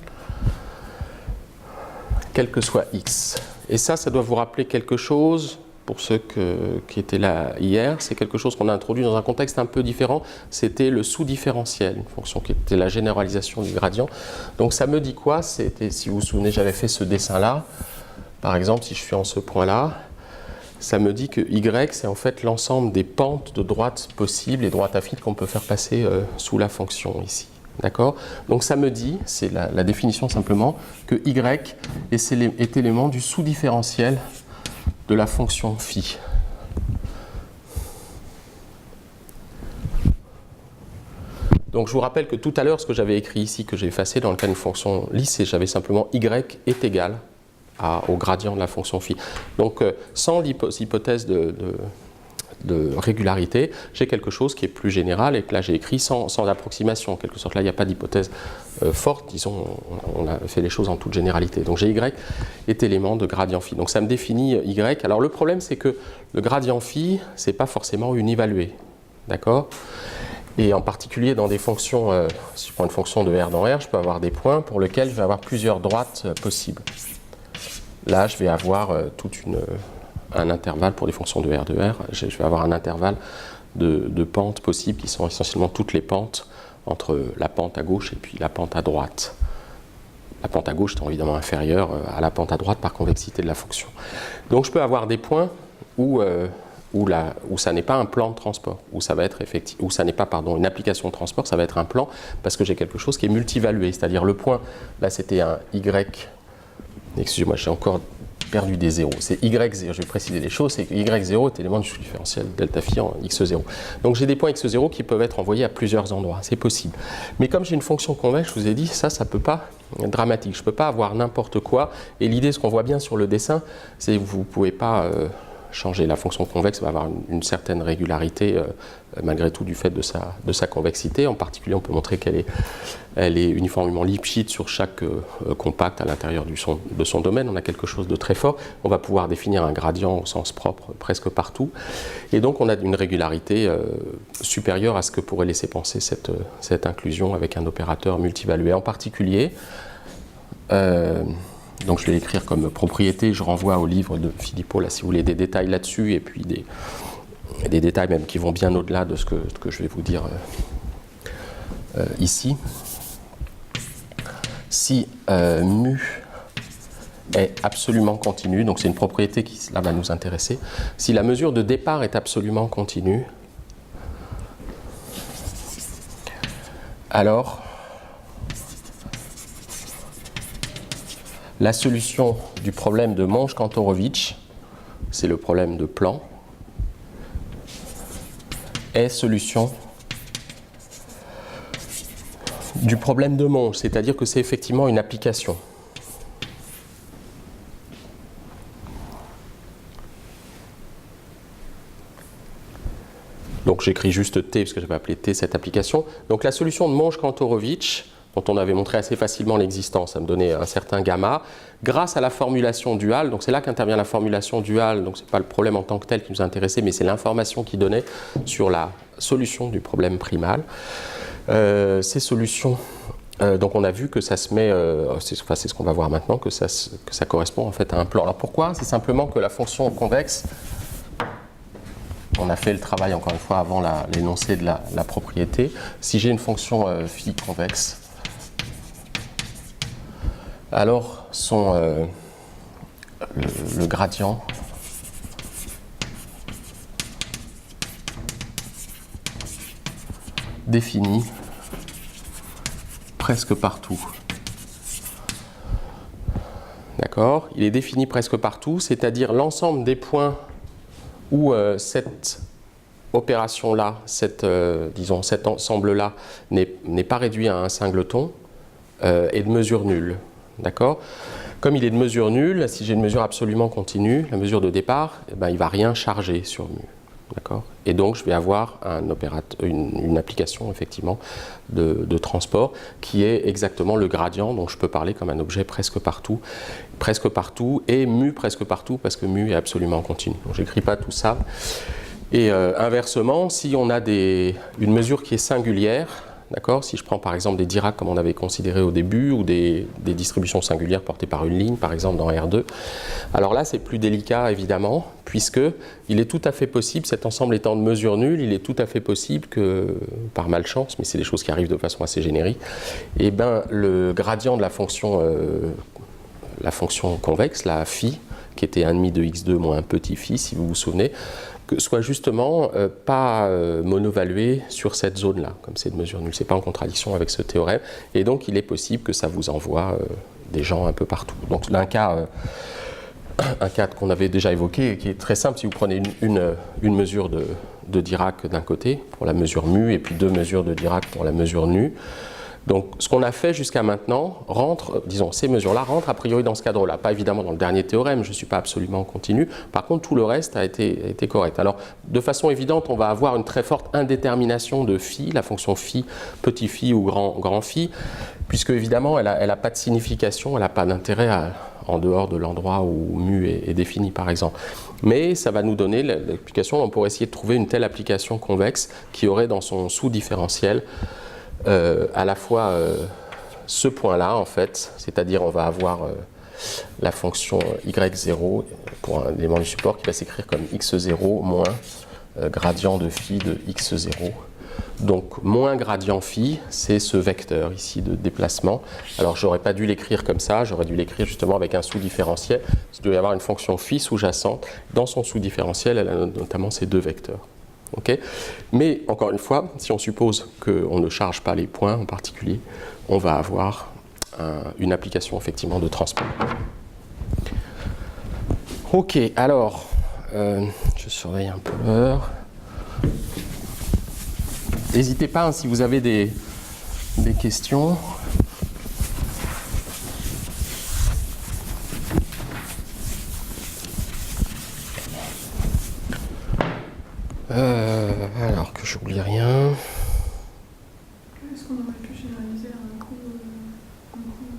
quel que soit x. Et ça doit vous rappeler quelque chose pour ceux qui étaient là hier, c'est quelque chose qu'on a introduit dans un contexte un peu différent. C'était le sous-différentiel, une fonction qui était la généralisation du gradient. Donc ça me dit quoi? C'était, si vous vous souvenez, j'avais fait ce dessin-là. Par exemple, si je suis en ce point-là, ça me dit que y, c'est en fait l'ensemble des pentes de droite possibles et droite affine qu'on peut faire passer sous la fonction ici. D'accord? Donc ça me dit, c'est la définition simplement, que y est élément du sous-différentiel de la fonction phi. Donc je vous rappelle que tout à l'heure, ce que j'avais écrit ici, que j'ai effacé dans le cas d'une fonction lisse, j'avais simplement y est égal au gradient de la fonction phi. Donc sans l'hypothèse de régularité, j'ai quelque chose qui est plus général et que là j'ai écrit sans approximation. En quelque sorte, là il n'y a pas d'hypothèse forte, disons, on a fait les choses en toute généralité. Donc j'ai y est élément de gradient phi. Donc ça me définit y. Alors le problème c'est que le gradient phi, c'est pas forcément univalué. D'accord? Et en particulier dans des fonctions, si je prends une fonction de R dans R, je peux avoir des points pour lesquels je vais avoir plusieurs droites possibles. Là je vais avoir un intervalle pour des fonctions de R de R, je vais avoir un intervalle de pentes possibles qui sont essentiellement toutes les pentes entre la pente à gauche et puis la pente à droite. La pente à gauche étant évidemment inférieure à la pente à droite par convexité de la fonction. Donc je peux avoir des points où ça n'est pas un plan de transport, où ça va être où ça n'est pas une application de transport, ça va être un plan parce que j'ai quelque chose qui est multivalué, c'est-à-dire le point, là c'était un Y, excusez-moi j'ai encore perdu des zéros, c'est Y0, je vais préciser les choses, c'est que Y0 est élément du sous-différentiel delta phi en X0. Donc j'ai des points X0 qui peuvent être envoyés à plusieurs endroits, c'est possible. Mais comme j'ai une fonction convexe, je vous ai dit, ça ne peut pas être dramatique, je ne peux pas avoir n'importe quoi, et l'idée, ce qu'on voit bien sur le dessin, c'est que vous ne pouvez pas changer. La fonction convexe va avoir une certaine régularité malgré tout du fait de sa convexité. En particulier, on peut montrer qu'elle est uniformément Lipschitz sur chaque compact à l'intérieur de son domaine. On a quelque chose de très fort. On va pouvoir définir un gradient au sens propre presque partout. Et donc, on a une régularité supérieure à ce que pourrait laisser penser cette inclusion avec un opérateur multivalué. En particulier, donc je vais l'écrire comme propriété, je renvoie au livre de Philippot, là, si vous voulez, des détails là-dessus, et puis des détails même qui vont bien au-delà de ce que je vais vous dire ici. Si mu est absolument continue, donc c'est une propriété qui là, va nous intéresser, si la mesure de départ est absolument continue, alors la solution du problème de Monge-Kantorowicz, c'est le problème de plan, est solution du problème de Monge, c'est-à-dire que c'est effectivement une application. Donc j'écris juste T, parce que je vais appeler T cette application. Donc la solution de Monge-Kantorowicz, dont on avait montré assez facilement l'existence, ça me donnait un certain gamma, grâce à la formulation duale, donc c'est là qu'intervient la formulation duale, donc ce n'est pas le problème en tant que tel qui nous intéressait, mais c'est l'information qui donnait sur la solution du problème primal. Ces solutions, donc on a vu que ça se met, c'est ce qu'on va voir maintenant, que ça correspond en fait à un plan. Alors pourquoi? C'est simplement que la fonction convexe, on a fait le travail encore une fois avant l'énoncé de la propriété, si j'ai une fonction phi convexe, alors le gradient défini presque partout. D'accord? Il est défini presque partout, c'est-à-dire l'ensemble des points où cette opération-là, disons cet ensemble-là n'est pas réduit à un singleton, est de mesure nulle. D'accord? Comme il est de mesure nulle, si j'ai une mesure absolument continue, la mesure de départ, eh ben, il ne va rien charger sur mu. D'accord? Et donc je vais avoir une application effectivement de transport qui est exactement le gradient dont je peux parler comme un objet presque partout et mu presque partout parce que mu est absolument continu. Donc j'écris pas tout ça. Et inversement, si on a une mesure qui est singulière, d'accord? Si je prends par exemple des Dirac comme on avait considéré au début, ou des distributions singulières portées par une ligne, par exemple dans R2, alors là c'est plus délicat évidemment, puisque il est tout à fait possible, cet ensemble étant de mesure nulle, il est tout à fait possible que, par malchance, mais c'est des choses qui arrivent de façon assez générique, et ben le gradient de la fonction convexe, la phi, qui était 1,5 de x2 moins un petit phi, si vous vous souvenez, que soit justement pas monovalué sur cette zone-là, comme c'est de mesure nulle. Ce n'est pas en contradiction avec ce théorème. Et donc, il est possible que ça vous envoie des gens un peu partout. Donc, un cas qu'on avait déjà évoqué, et qui est très simple, si vous prenez une mesure de Dirac d'un côté, pour la mesure mu, et puis 2 mesures de Dirac pour la mesure nu. Donc, ce qu'on a fait jusqu'à maintenant rentre, disons, ces mesures-là rentrent a priori dans ce cadre-là. Pas évidemment dans le dernier théorème, je ne suis pas absolument continu. Par contre, tout le reste a été correct. Alors, de façon évidente, on va avoir une très forte indétermination de phi, la fonction phi, petit phi ou grand phi, puisque évidemment, elle n'a pas de signification, elle n'a pas d'intérêt en dehors de l'endroit où mu est défini, par exemple. Mais ça va nous donner l'explication, on pourrait essayer de trouver une telle application convexe qui aurait dans son sous-différentiel à la fois ce point-là, en fait, c'est-à-dire on va avoir la fonction y0 pour un élément du support qui va s'écrire comme x0 moins gradient de phi de x0. Donc, moins gradient phi, c'est ce vecteur ici de déplacement. Alors, j'aurais pas dû l'écrire comme ça, j'aurais dû l'écrire justement avec un sous-différentiel. Il doit y avoir une fonction phi sous-jacente. Dans son sous-différentiel, elle a notamment ces 2 vecteurs. Okay. Mais encore une fois, si on suppose qu'on ne charge pas les points en particulier, on va avoir une application effectivement de transport. Ok, alors, je surveille un peu l'heure. N'hésitez pas, hein, si vous avez des questions. Alors que j'oublie rien. Est-ce qu'on aurait pu généraliser un coup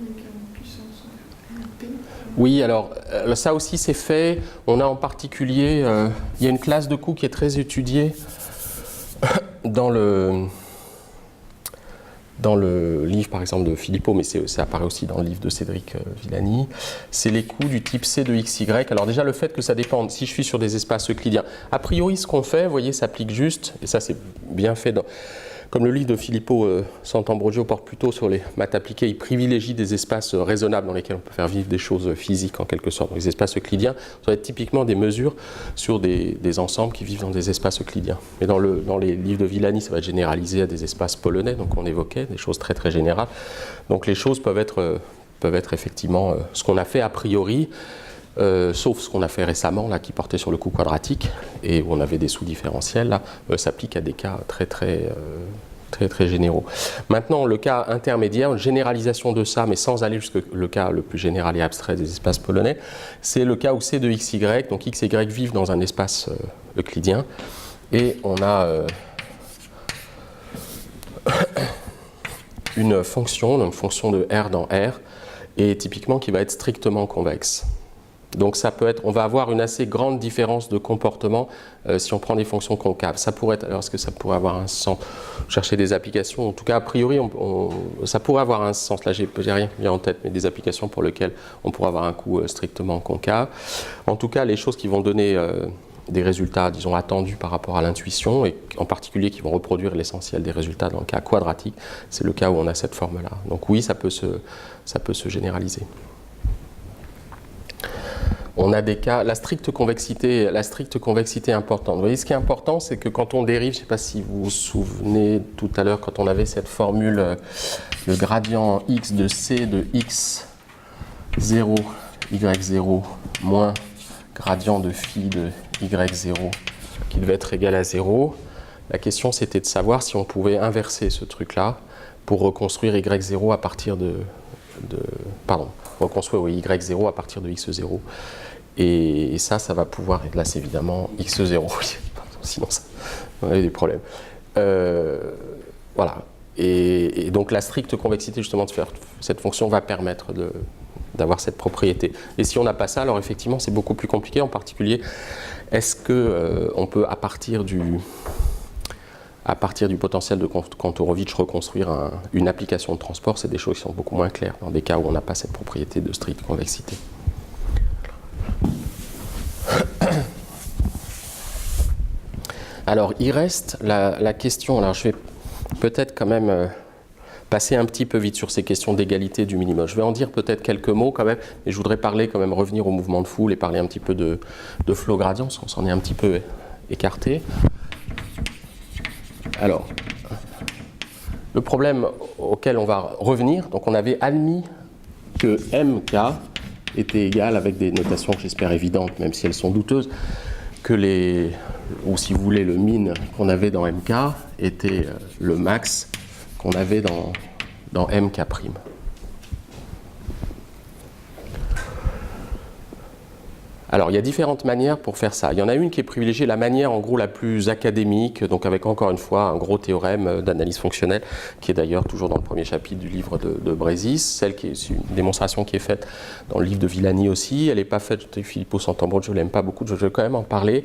avec une puissance P? Oui, alors ça aussi c'est fait. On a en particulier, il y a une classe de coups qui est très étudiée dans le livre par exemple de Philippot, mais ça apparaît aussi dans le livre de Cédric Villani, c'est les coups du type C de XY. Alors déjà le fait que ça dépende, si je suis sur des espaces euclidiens, a priori ce qu'on fait, vous voyez, s'applique juste, et ça c'est bien fait comme le livre de Philippot, Sant'Ambrogio porte plutôt sur les maths appliquées, il privilégie des espaces raisonnables dans lesquels on peut faire vivre des choses physiques en quelque sorte. Donc les espaces euclidiens, ça va être typiquement des mesures sur des ensembles qui vivent dans des espaces euclidiens. Mais dans les livres de Villani, ça va être généralisé à des espaces polonais, donc on évoquait des choses très très générales. Donc les choses peuvent être effectivement ce qu'on a fait a priori, sauf ce qu'on a fait récemment, là, qui portait sur le coup quadratique, et où on avait des sous-différentiels, là, s'applique à des cas très généraux. Maintenant, le cas intermédiaire, une généralisation de ça, mais sans aller jusqu'au le cas le plus général et abstrait des espaces polonais, c'est le cas où C de XY, donc X et Y vivent dans un espace euclidien, et on a une fonction de R dans R, et typiquement qui va être strictement convexe. Donc ça peut être, on va avoir une assez grande différence de comportement si on prend des fonctions concaves. Ça pourrait être, alors est-ce que ça pourrait avoir un sens? Chercher des applications, en tout cas a priori ça pourrait avoir un sens. Là j'ai rien qui vient en tête, mais des applications pour lesquelles on pourrait avoir un coup strictement concave. En tout cas les choses qui vont donner des résultats, disons, attendus par rapport à l'intuition, et en particulier qui vont reproduire l'essentiel des résultats dans le cas quadratique, c'est le cas où on a cette forme-là. Donc oui, ça peut se généraliser. On a des cas, la stricte convexité est importante. Vous voyez, ce qui est important, c'est que quand on dérive, je ne sais pas si vous vous souvenez tout à l'heure, quand on avait cette formule, le gradient x de c de x0, y0, moins gradient de phi de y0, qui devait être égal à 0. La question, c'était de savoir si on pouvait inverser ce truc-là pour reconstruire y0 à partir reconstruire y0 à partir de x0. Et ça va pouvoir, et là c'est évidemment x0, sinon ça, on a des problèmes. Voilà. Et donc la stricte convexité justement de faire cette fonction va permettre d'avoir cette propriété. Et si on n'a pas ça, alors effectivement c'est beaucoup plus compliqué. En particulier, est-ce qu'on peut à partir à partir du potentiel de Kantorovich, reconstruire une application de transport, c'est des choses qui sont beaucoup moins claires dans des cas où on n'a pas cette propriété de stricte convexité. Alors, il reste la question, alors je vais peut-être quand même passer un petit peu vite sur ces questions d'égalité du minimum. Je vais en dire peut-être quelques mots quand même, mais je voudrais parler quand même, revenir au mouvement de foule et parler un petit peu de flow gradient, parce qu'on s'en est un petit peu écarté. Alors, le problème auquel on va revenir, donc on avait admis que MK était égal avec des notations que j'espère évidentes, même si elles sont douteuses, que ou si vous voulez, le min qu'on avait dans MK était le max qu'on avait dans MK'. Alors, il y a différentes manières pour faire ça. Il y en a une qui est privilégiée, la manière en gros la plus académique, donc avec encore une fois un gros théorème d'analyse fonctionnelle, qui est d'ailleurs toujours dans le premier chapitre du livre de Brésis, celle qui est une démonstration qui est faite dans le livre de Villani aussi. Elle n'est pas faite de Filippo Santambro, je ne l'aime pas beaucoup, je vais quand même en parler.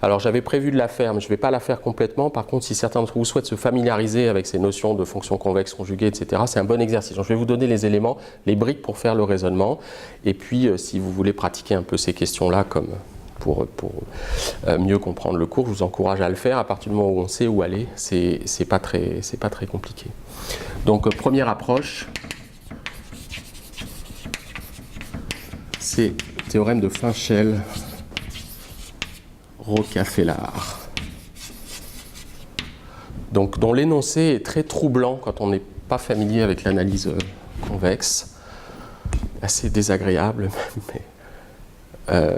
Alors j'avais prévu de la faire, mais je ne vais pas la faire complètement. Par contre, si certains d'entre vous souhaitent se familiariser avec ces notions de fonctions convexes, conjuguées, etc., c'est un bon exercice. Donc, je vais vous donner les éléments, les briques pour faire le raisonnement. Et puis, si vous voulez pratiquer un peu ces questions-là, comme pour mieux comprendre le cours, je vous encourage à le faire. À partir du moment où on sait où aller, c'est pas très compliqué. Donc, première approche, c'est le théorème de Finchel. Rocafellard. Donc, dont l'énoncé est très troublant quand on n'est pas familier avec l'analyse convexe, assez désagréable même.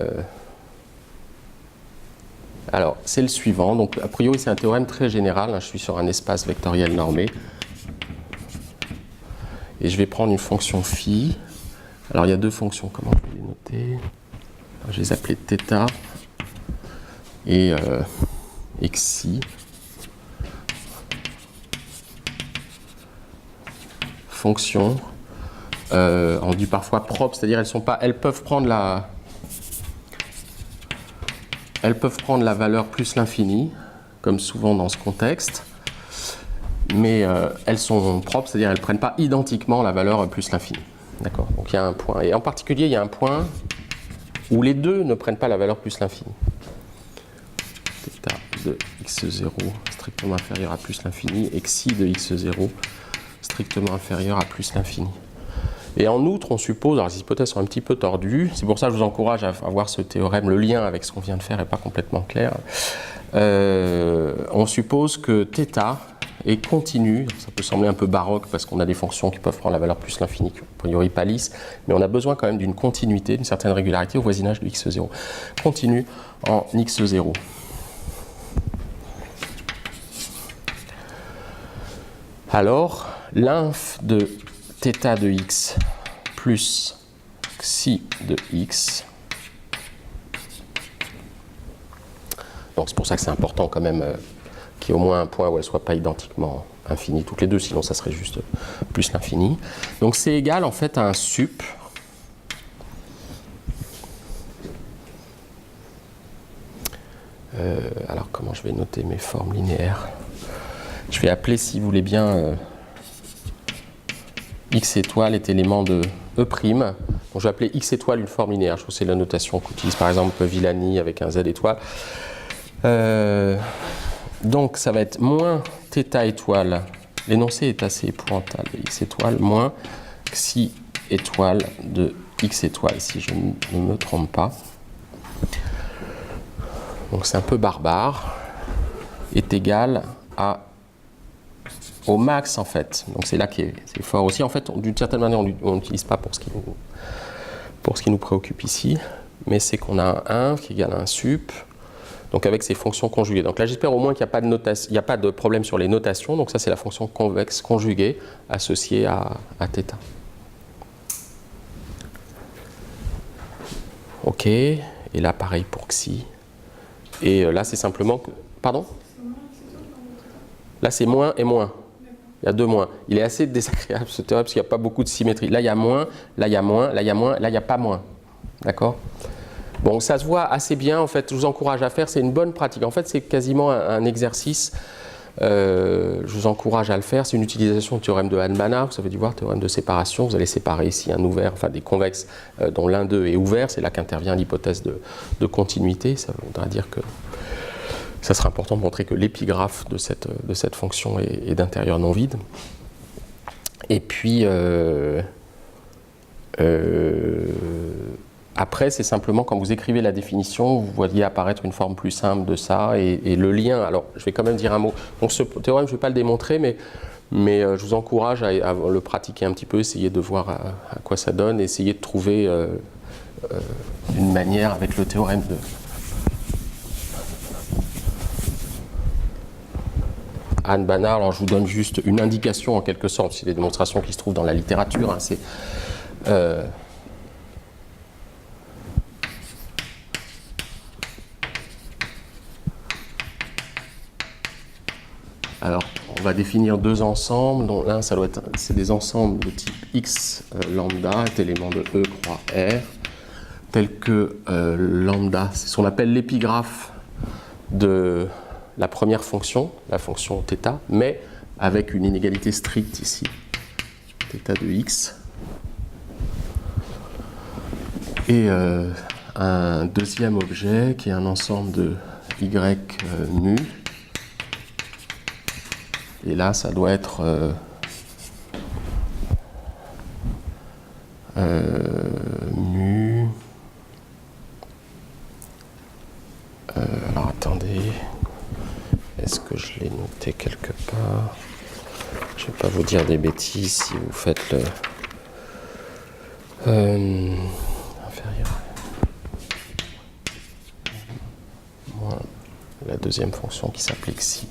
Alors, c'est le suivant. Donc, a priori, c'est un théorème très général. Je suis sur un espace vectoriel normé. Et je vais prendre une fonction phi. Alors, il y a deux fonctions. Comment je vais les noter? Je vais les appeler θ et xi. Fonctions on dit parfois propres, c'est-à-dire elles peuvent prendre la valeur plus l'infini, comme souvent dans ce contexte, mais elles sont propres, c'est-à-dire elles ne prennent pas identiquement la valeur plus l'infini. D'accord? Donc il y a un point, et en particulier il y a un point où les deux ne prennent pas la valeur plus l'infini. Θ de x0 strictement inférieur à plus l'infini, et xi de x0 strictement inférieur à plus l'infini. Et en outre, on suppose, alors les hypothèses sont un petit peu tordues, c'est pour ça que je vous encourage à voir ce théorème, le lien avec ce qu'on vient de faire n'est pas complètement clair. On suppose que θ est continu, ça peut sembler un peu baroque parce qu'on a des fonctions qui peuvent prendre la valeur plus l'infini, qui a priori pas lisses, mais on a besoin quand même d'une continuité, d'une certaine régularité au voisinage de x0. Continue en x0. Alors, l'inf de θ de x plus xi de x. Donc c'est pour ça que c'est important quand même qu'il y ait au moins un point où elles ne soient pas identiquement infinies toutes les deux, sinon ça serait juste plus l'infini. Donc c'est égal en fait à un sup alors comment je vais noter mes formes linéaires? Je vais appeler, si vous voulez bien, x étoile est élément de E'. Donc je vais appeler x étoile une forme linéaire. Je trouve que c'est la notation qu'utilise par exemple Villani avec un z étoile. Donc ça va être moins θ étoile. L'énoncé est assez épouvantable. X étoile moins xi étoile de x étoile, si je ne me trompe pas. Donc c'est un peu barbare. Est égal au max en fait. Donc c'est là qui est fort aussi. En fait, d'une certaine manière, on n'utilise pas pour ce qui nous préoccupe ici, mais c'est qu'on a un 1 qui égale un sup, donc avec ses fonctions conjuguées. Donc là, j'espère au moins qu'il n'y a pas de problème sur les notations. Donc ça, c'est la fonction convexe conjuguée associée à θ. Ok, et là, pareil pour xi. Et là, c'est simplement que... Pardon ? Là, c'est moins et moins. Il y a deux moins. Il est assez désagréable ce théorème parce qu'il n'y a pas beaucoup de symétrie. Là, il y a moins, là, il y a moins, là, il y a moins, là, il n'y a pas moins. D'accord ? Bon, ça se voit assez bien. En fait, je vous encourage à faire. C'est une bonne pratique. En fait, c'est quasiment un exercice je vous encourage à le faire. C'est une utilisation du théorème de Hahn-Banach. Vous avez dû voir, théorème de séparation. Vous allez séparer ici un ouvert, enfin des convexes dont l'un d'eux est ouvert. C'est là qu'intervient l'hypothèse de continuité. Ça voudra dire que ça sera important de montrer que l'épigraphe de cette fonction est d'intérieur non vide. Et puis, après, c'est simplement quand vous écrivez la définition, vous voyez apparaître une forme plus simple de ça et le lien. Alors, je vais quand même dire un mot. Donc, ce théorème, je ne vais pas le démontrer, mais je vous encourage à le pratiquer un petit peu, essayer de voir à quoi ça donne, essayer de trouver une manière avec le théorème de Hahn-Banach. Alors, je vous donne juste une indication en quelque sorte, c'est des démonstrations qui se trouvent dans la littérature. Hein, c'est alors, on va définir deux ensembles, dont l'un, c'est des ensembles de type X lambda, est élément de E croix R, tel que lambda, c'est ce qu'on appelle l'épigraphe de la première fonction, la fonction θ, mais avec une inégalité stricte ici, θ de x. Et un deuxième objet qui est un ensemble de y mu. Et là, ça doit être mu. Alors attendez, est-ce que je l'ai noté quelque part? Je ne vais pas vous dire des bêtises si vous faites le inférieur. Moins la deuxième fonction qui s'applique ici.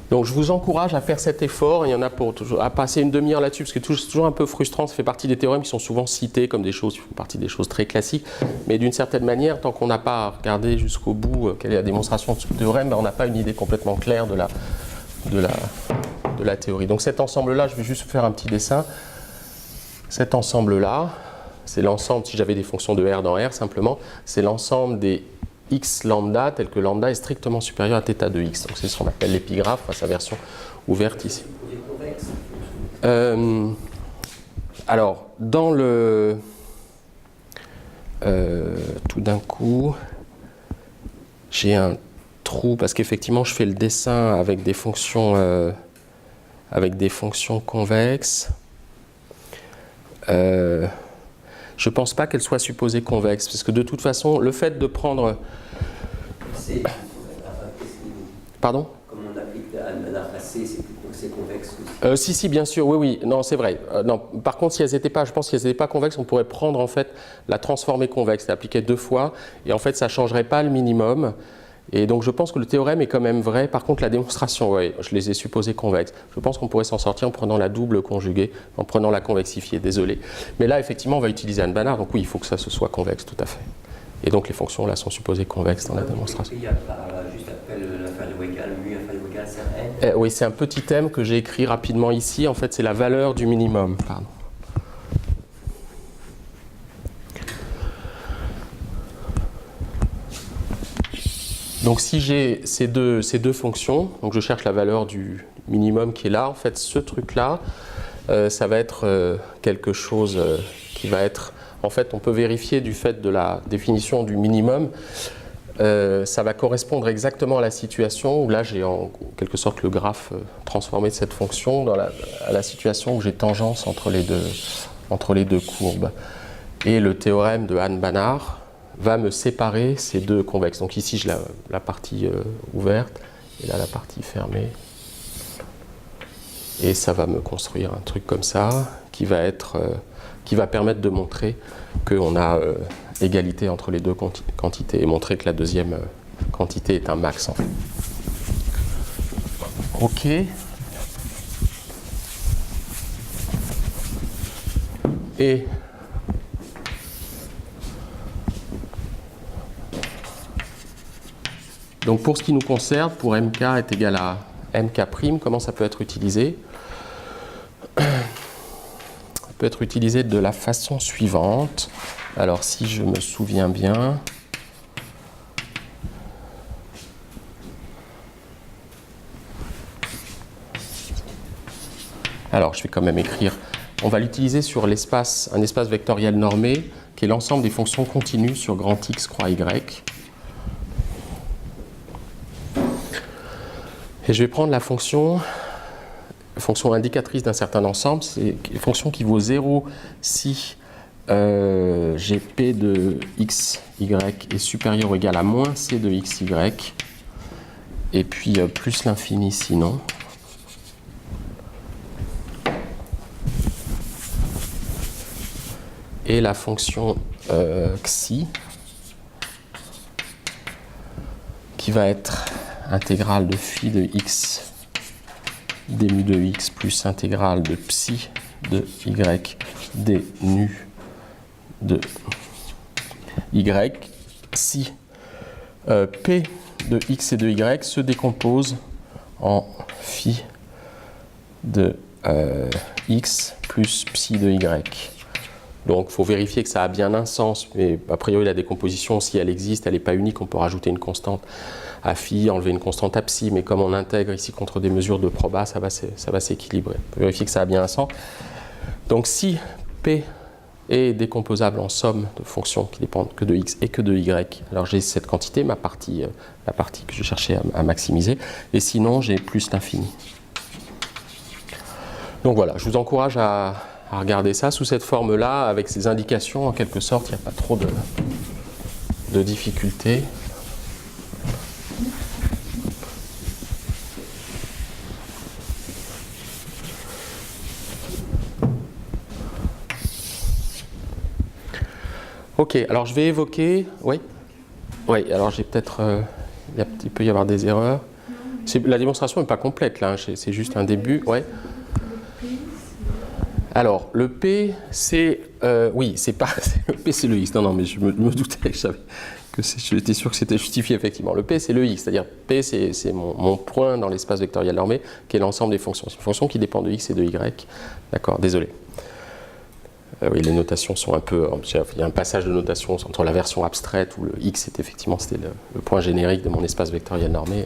Donc je vous encourage à faire cet effort, il y en a pour toujours, à passer une demi-heure là-dessus, parce que c'est toujours un peu frustrant, ça fait partie des théorèmes qui sont souvent cités comme des choses qui font partie des choses très classiques, mais d'une certaine manière, tant qu'on n'a pas regardé jusqu'au bout quelle est la démonstration de ce théorème, ben, on n'a pas une idée complètement claire de la théorie. Donc cet ensemble-là, je vais juste faire un petit dessin. Cet ensemble-là, c'est l'ensemble, si j'avais des fonctions de R dans R simplement, c'est l'ensemble des x lambda, tel que lambda est strictement supérieur à θ de x. Donc c'est ce qu'on appelle l'épigraphe, à sa version ouverte ici. Alors, dans le... tout d'un coup, j'ai un trou, parce qu'effectivement, je fais le dessin avec des fonctions convexes. Je ne pense pas qu'elle soit supposée convexe, parce que de toute façon, le fait de prendre... Pardon ? Comme on applique Hahn-Banach à C, c'est convexe aussi. Si, bien sûr, oui, non, c'est vrai. Non, par contre, si elles n'étaient pas, je pense, si elles n'étaient pas convexes, on pourrait prendre, en fait, la transformer convexe, l'appliquer deux fois, et en fait, ça ne changerait pas le minimum. Et donc, je pense que le théorème est quand même vrai. Par contre, la démonstration, oui, je les ai supposées convexes. Je pense qu'on pourrait s'en sortir en prenant la double conjuguée, en prenant la convexifiée, désolé. Mais là, effectivement, on va utiliser Hahn-Banach, donc oui, il faut que ça se soit convexe, tout à fait. Et donc, les fonctions, là, sont supposées convexes dans la démonstration. Il y a juste après l'inférieur égal, mu inférieur égal, c'est n. Oui, c'est un petit thème que j'ai écrit rapidement ici. En fait, c'est la valeur du minimum. Pardon. Donc si j'ai ces deux fonctions, donc je cherche la valeur du minimum qui est là, en fait ce truc-là, ça va être quelque chose qui va être... En fait, on peut vérifier du fait de la définition du minimum, ça va correspondre exactement à la situation où là j'ai en quelque sorte le graphe transformé de cette fonction à la situation où j'ai tangence entre les deux courbes. Et le théorème de Hahn-Banach va me séparer ces deux convexes. Donc ici, j'ai la partie ouverte et là, la partie fermée. Et ça va me construire un truc comme ça qui va permettre de montrer qu'on a égalité entre les deux quantités et montrer que la deuxième quantité est un max en fait. OK. Et donc pour ce qui nous concerne, pour mk est égal à mk', comment ça peut être utilisé ? Ça peut être utilisé de la façon suivante. Alors si je me souviens bien, Alors, je vais quand même écrire. On va l'utiliser sur un espace vectoriel normé qui est l'ensemble des fonctions continues sur grand X croix Y. Et je vais prendre la fonction indicatrice d'un certain ensemble. C'est une fonction qui vaut 0 si gp de xy est supérieur ou égal à moins c de xy. Et puis plus l'infini sinon. Et la fonction xi qui va être intégrale de phi de x d mu de x plus intégrale de psi de y d nu de y si p de x et de y se décompose en phi de x plus psi de y. Donc il faut vérifier que ça a bien un sens, mais a priori la décomposition, si elle existe, elle n'est pas unique, on peut rajouter une constante à phi, enlever une constante à psi, mais comme on intègre ici contre des mesures de proba, ça va s'équilibrer. On peut vérifier que ça a bien un sens. Donc si P est décomposable en somme de fonctions qui dépendent que de x et que de y, alors j'ai cette quantité, la partie que je cherchais à maximiser, et sinon j'ai plus l'infini. Donc voilà, je vous encourage à regarder ça sous cette forme-là, avec ces indications, en quelque sorte, il n'y a pas trop de difficultés. Ok, alors je vais évoquer... Oui, alors j'ai peut-être... il peut y avoir des erreurs. La démonstration n'est pas complète, là, c'est juste un début. Ouais. Alors, le P, c'est... oui, c'est pas... Le P, c'est le X. Non, mais je me doutais, je savais que j'étais sûr que c'était justifié, effectivement. Le P, c'est le X, c'est-à-dire P, c'est mon point dans l'espace vectoriel normé, qui est l'ensemble des fonctions. C'est une fonction qui dépend de X et de Y. D'accord, désolé. Oui, les notations sont un peu... Il y a un passage de notation entre la version abstraite, où le X, c'était le point générique de mon espace vectoriel normé.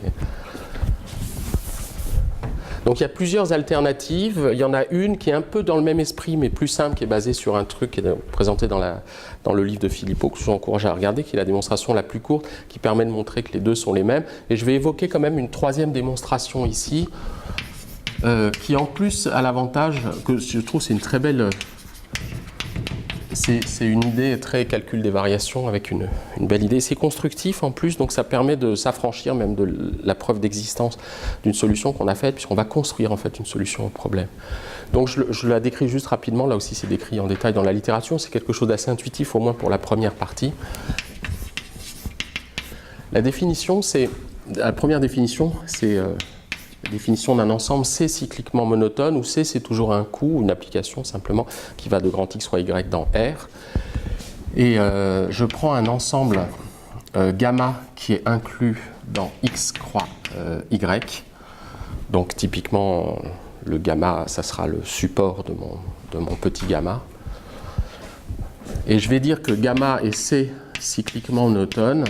Donc il y a plusieurs alternatives. Il y en a une qui est un peu dans le même esprit, mais plus simple, qui est basée sur un truc qui est présenté dans le livre de Philippot, que je vous encourage à regarder, qui est la démonstration la plus courte, qui permet de montrer que les deux sont les mêmes. Et je vais évoquer quand même une troisième démonstration ici, qui en plus a l'avantage, que je trouve c'est une très belle... C'est une idée très calcul des variations avec une belle idée. C'est constructif en plus, donc ça permet de s'affranchir même de la preuve d'existence d'une solution qu'on a faite, puisqu'on va construire en fait une solution au problème. Donc je la décris juste rapidement, là aussi c'est décrit en détail dans la littérature, c'est quelque chose d'assez intuitif, au moins pour la première partie. La première définition, c'est la définition d'un ensemble C cycliquement monotone, où C c'est toujours un coup, une application simplement, qui va de grand X soit Y dans R. Et je prends un ensemble gamma qui est inclus dans X croix Y. Donc typiquement, le gamma, ça sera le support de mon petit gamma. Et je vais dire que gamma est C cycliquement monotone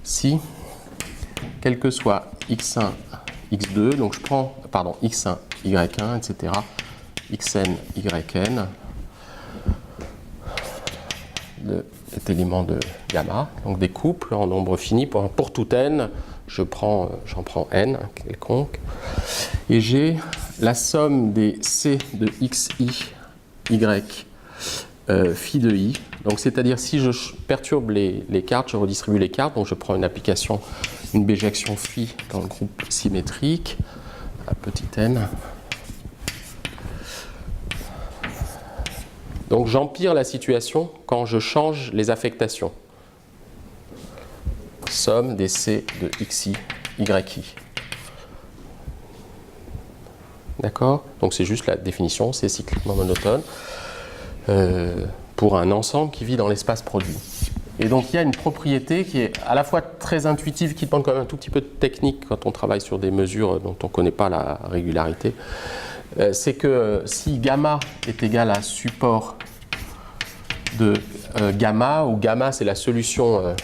si, quel que soit X1, X2, donc je prends, X1, Y1, etc., Xn, Yn, cet élément de gamma, donc des couples en nombre fini. Pour tout n, j'en prends n, quelconque, et j'ai la somme des C de xi, y, phi de i, donc c'est-à-dire si je perturbe les cartes, je redistribue les cartes, donc je prends une application, une béjection phi dans le groupe symétrique, à petit n. Donc j'empire la situation quand je change les affectations. Somme des C de xi, yi. D'accord? Donc c'est juste la définition, c'est cycliquement monotone pour un ensemble qui vit dans l'espace produit. Et donc il y a une propriété qui est à la fois très intuitive, qui demande quand même un tout petit peu de technique quand on travaille sur des mesures dont on ne connaît pas la régularité. C'est que si gamma est égal à support de gamma, où gamma c'est la solution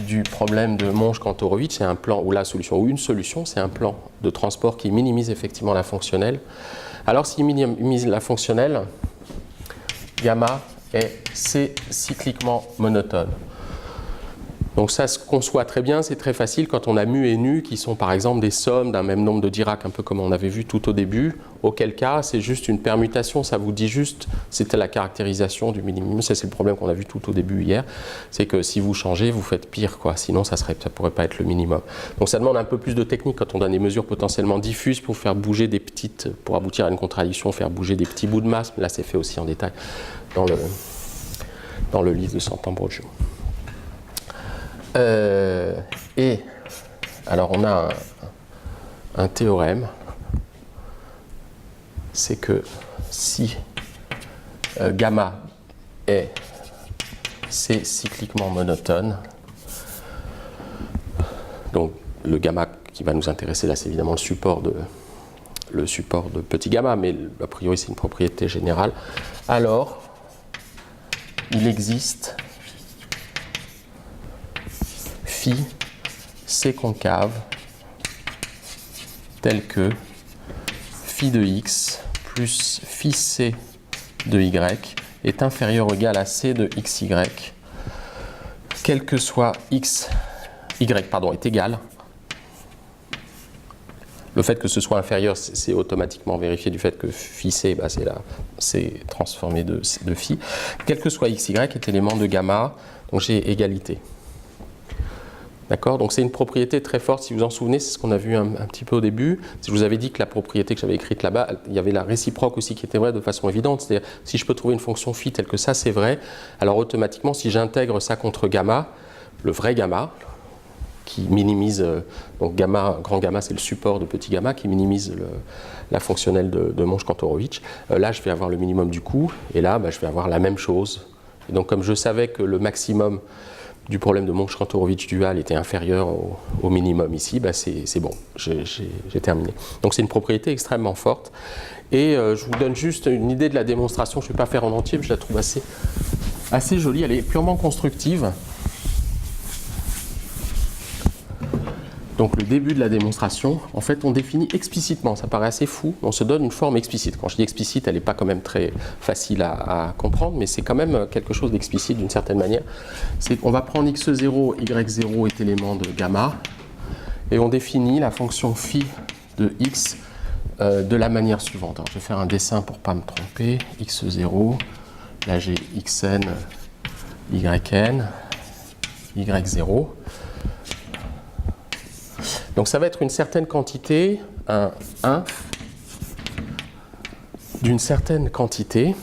du problème de Monge-Kantorowicz, c'est un plan, ou la solution, ou une solution, c'est un plan de transport qui minimise effectivement la fonctionnelle. Alors s'il minimise la fonctionnelle, gamma c'est cycliquement monotone. Donc ça se conçoit très bien, c'est très facile quand on a mu et nu qui sont par exemple des sommes d'un même nombre de Dirac, un peu comme on avait vu tout au début, auquel cas c'est juste une permutation, ça vous dit juste, c'était la caractérisation du minimum, ça c'est le problème qu'on a vu tout au début hier, c'est que si vous changez, vous faites pire, quoi. Sinon ça pourrait pas être le minimum. Donc ça demande un peu plus de technique quand on donne des mesures potentiellement diffuses pour faire bouger des petites, pour aboutir à une contradiction, faire bouger des petits bouts de masse, mais là c'est fait aussi en détail dans le livre de Sant'Ambrogio. Et alors on a un théorème, c'est que si gamma c'est cycliquement monotone, donc le gamma qui va nous intéresser là c'est évidemment le support de petit gamma, mais a priori c'est une propriété générale, alors il existe phi c concave tel que phi de x plus phi c de y est inférieur ou égal à c de xy, quel que soit y est égal. Le fait que ce soit inférieur, c'est automatiquement vérifié du fait que phi c, c'est transformé de phi. Quel que soit xy est élément de gamma, donc j'ai égalité. D'accord ? Donc c'est une propriété très forte, si vous en souvenez, c'est ce qu'on a vu un petit peu au début. Je vous avais dit que la propriété que j'avais écrite là-bas, il y avait la réciproque aussi qui était vraie de façon évidente. C'est-à-dire, si je peux trouver une fonction phi telle que ça, c'est vrai, alors automatiquement, si j'intègre ça contre gamma, le vrai gamma, qui minimise, donc gamma, grand gamma, c'est le support de petit gamma, qui minimise la fonctionnelle de Monge-Kantorowicz, là, je vais avoir le minimum du coup, et là, je vais avoir la même chose. Et donc, comme je savais que le maximum du problème de Monge-Kantorowicz dual était inférieur au minimum ici, c'est bon, j'ai terminé. Donc c'est une propriété extrêmement forte. Et je vous donne juste une idée de la démonstration, je ne vais pas faire en entier, mais je la trouve assez jolie, elle est purement constructive. Donc le début de la démonstration, en fait on définit explicitement, ça paraît assez fou, on se donne une forme explicite. Quand je dis explicite, elle n'est pas quand même très facile à comprendre, mais c'est quand même quelque chose d'explicite d'une certaine manière. C'est qu'on va prendre x0, y0 est élément de gamma, et on définit la fonction phi de x de la manière suivante. Alors, je vais faire un dessin pour ne pas me tromper. x0, là j'ai xn, yn, y0. Donc ça va être une certaine quantité, un inf d'une certaine quantité,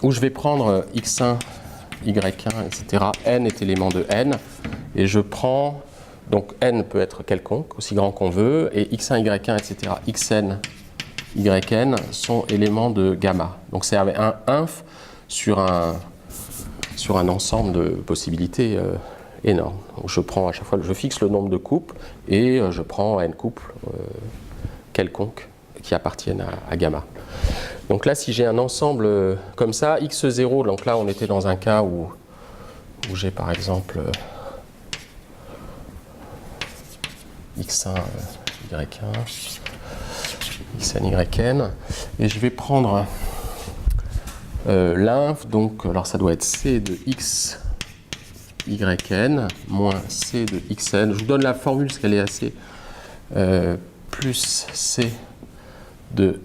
où je vais prendre x1, y1, etc. n est élément de n, et je prends, donc n peut être quelconque, aussi grand qu'on veut, et x1, y1, etc., xn, yn sont éléments de gamma. Donc c'est un inf sur un ensemble de possibilités énorme. Donc je prends à chaque fois, je fixe le nombre de couples et je prends n couples quelconques qui appartiennent à gamma. Donc là, si j'ai un ensemble comme ça, x0, donc là on était dans un cas où j'ai par exemple x1, y1, xn, yn, et je vais prendre l'inf, donc alors ça doit être c de x yn moins c de xn. Je vous donne la formule parce qu'elle est assez plus c de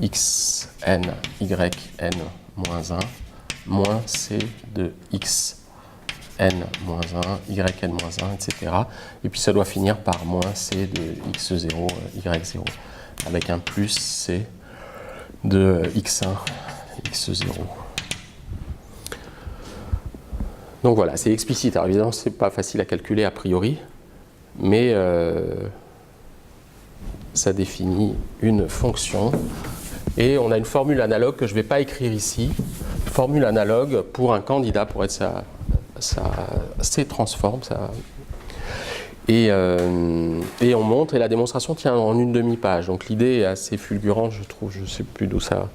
xn yn moins 1 moins c de xn moins 1 yn moins 1, etc. Et puis ça doit finir par moins c de x0 y0 avec un plus c de x1 x0. Donc voilà, c'est explicite. Alors évidemment, ce n'est pas facile à calculer a priori, mais ça définit une fonction. Et on a une formule analogue que je ne vais pas écrire ici. Formule analogue pour un candidat, pour être C transforme. Et on montre, et la démonstration tient en une demi-page. Donc l'idée est assez fulgurante, je trouve. Je ne sais plus d'où ça